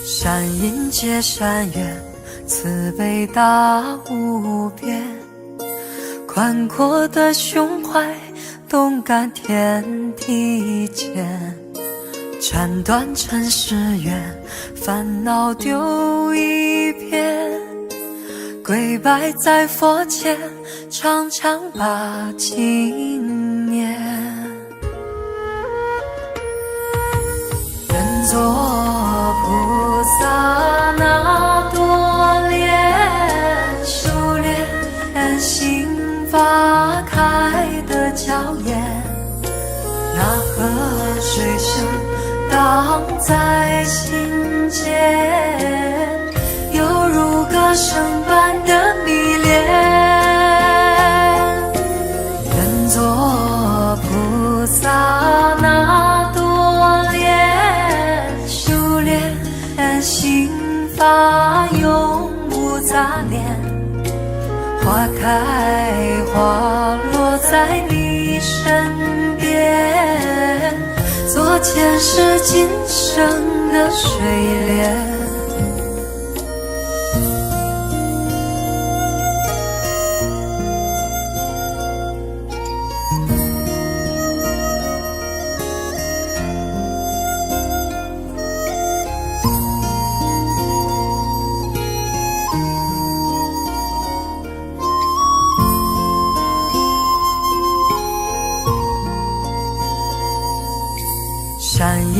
善因结善缘，慈悲大无边，宽阔的胸怀，动感天地间，斩断尘世缘，烦恼丢一片，跪拜在佛前，常常把经念。愿做菩萨那多莲，修炼心法开的娇艳，那河水声荡在心间，犹如歌声般的迷恋。愿做菩萨那多莲，修炼心法永无杂念，花开花落在你身边，做前世今生的水莲。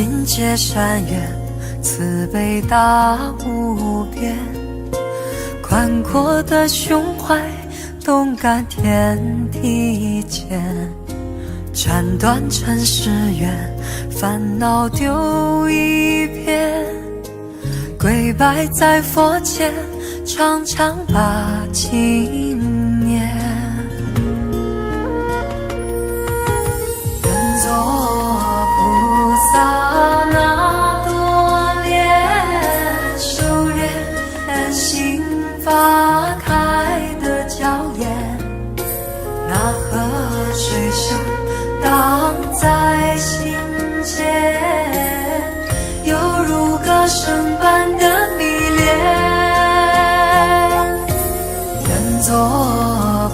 迎接山岳，慈悲大无边，宽阔的胸怀，动感天地间，斩断尘世缘，烦恼丢一边，跪拜在佛前，常常把经念。愿做菩萨那多莲，修炼心法开的娇艳，那河水声荡在心间，犹如歌声般的迷恋。愿做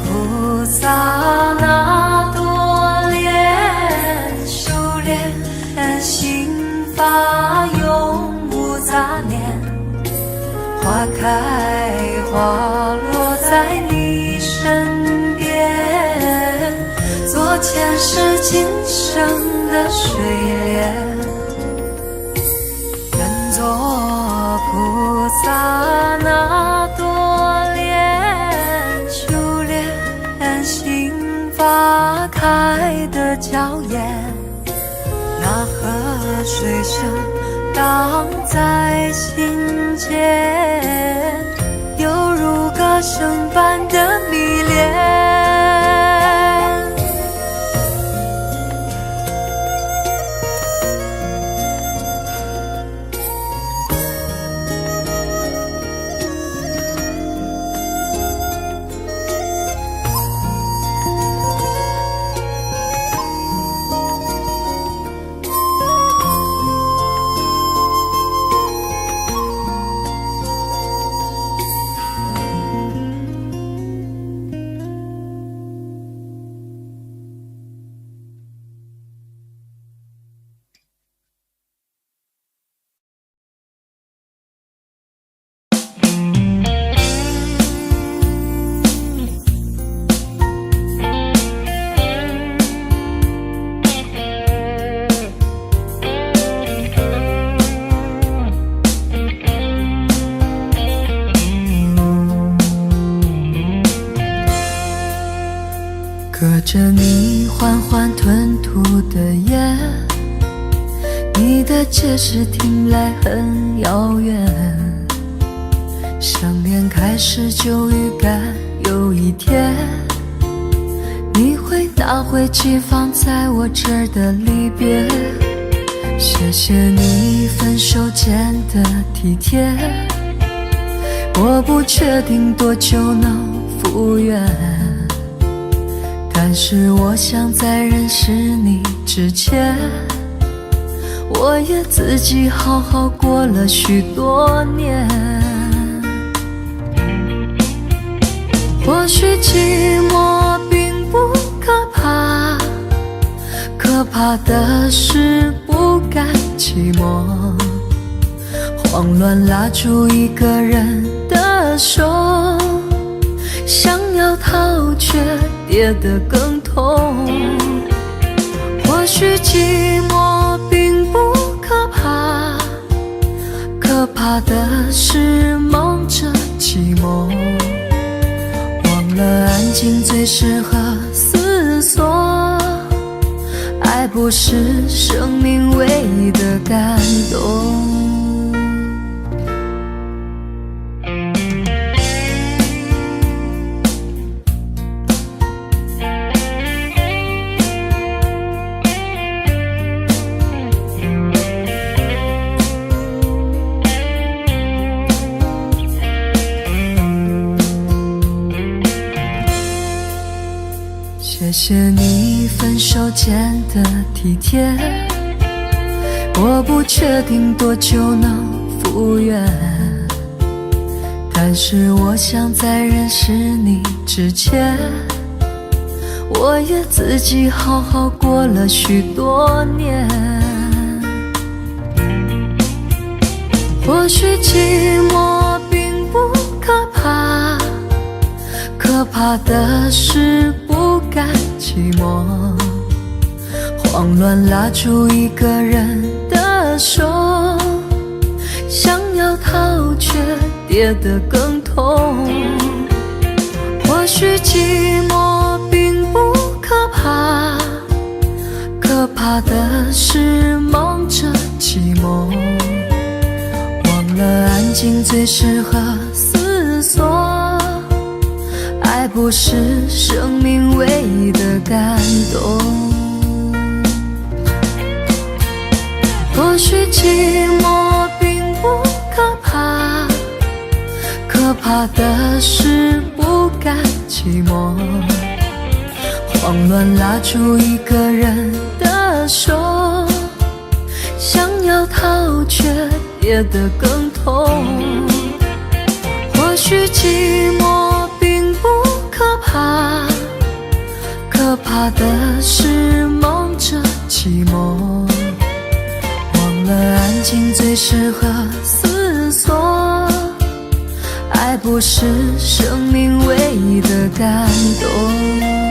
菩萨那多莲，修炼心法永无杂念，花开花落在你身边，做前世今生的水莲。愿做菩萨那多莲，修炼心法开的娇艳，那河水声荡在心间，犹如歌声般的迷恋。隔着你缓缓吞吐的烟，你的解释听来很遥远，想念开始就预感有一天，你会拿回寄放在我这儿的离别。谢谢你分手前的体贴，我不确定多久能复原，但是我想在认识你之前，我也自己好好过了许多年。或许寂寞并不可怕，可怕的是不甘寂寞，慌乱拉住一个人的手，想要逃却跌得更痛。或许寂寞并不可怕，可怕的是忙着寂寞，忘了安静最适合思索，爱不是生命唯一的感动。谢谢你分手前的体贴，我不确定多久能复原，但是我想在认识你之前，我也自己好好过了许多年。或许寂寞并不可怕，可怕的是不甘寂寞，慌乱拉住一个人的的手，想要逃却跌得更痛。或许寂寞并不可怕，可怕的是忙着寂寞，忘了安静最适合思索。爱不是生命唯一的感动。或许寂寞并不可怕，可怕的是不甘寂寞，慌乱拉住一个人的手，想要逃却跌得更痛。或许寂寞并不可怕，可怕的是忙着寂寞，忘了安静最适合思索。爱不是生命唯一的感动。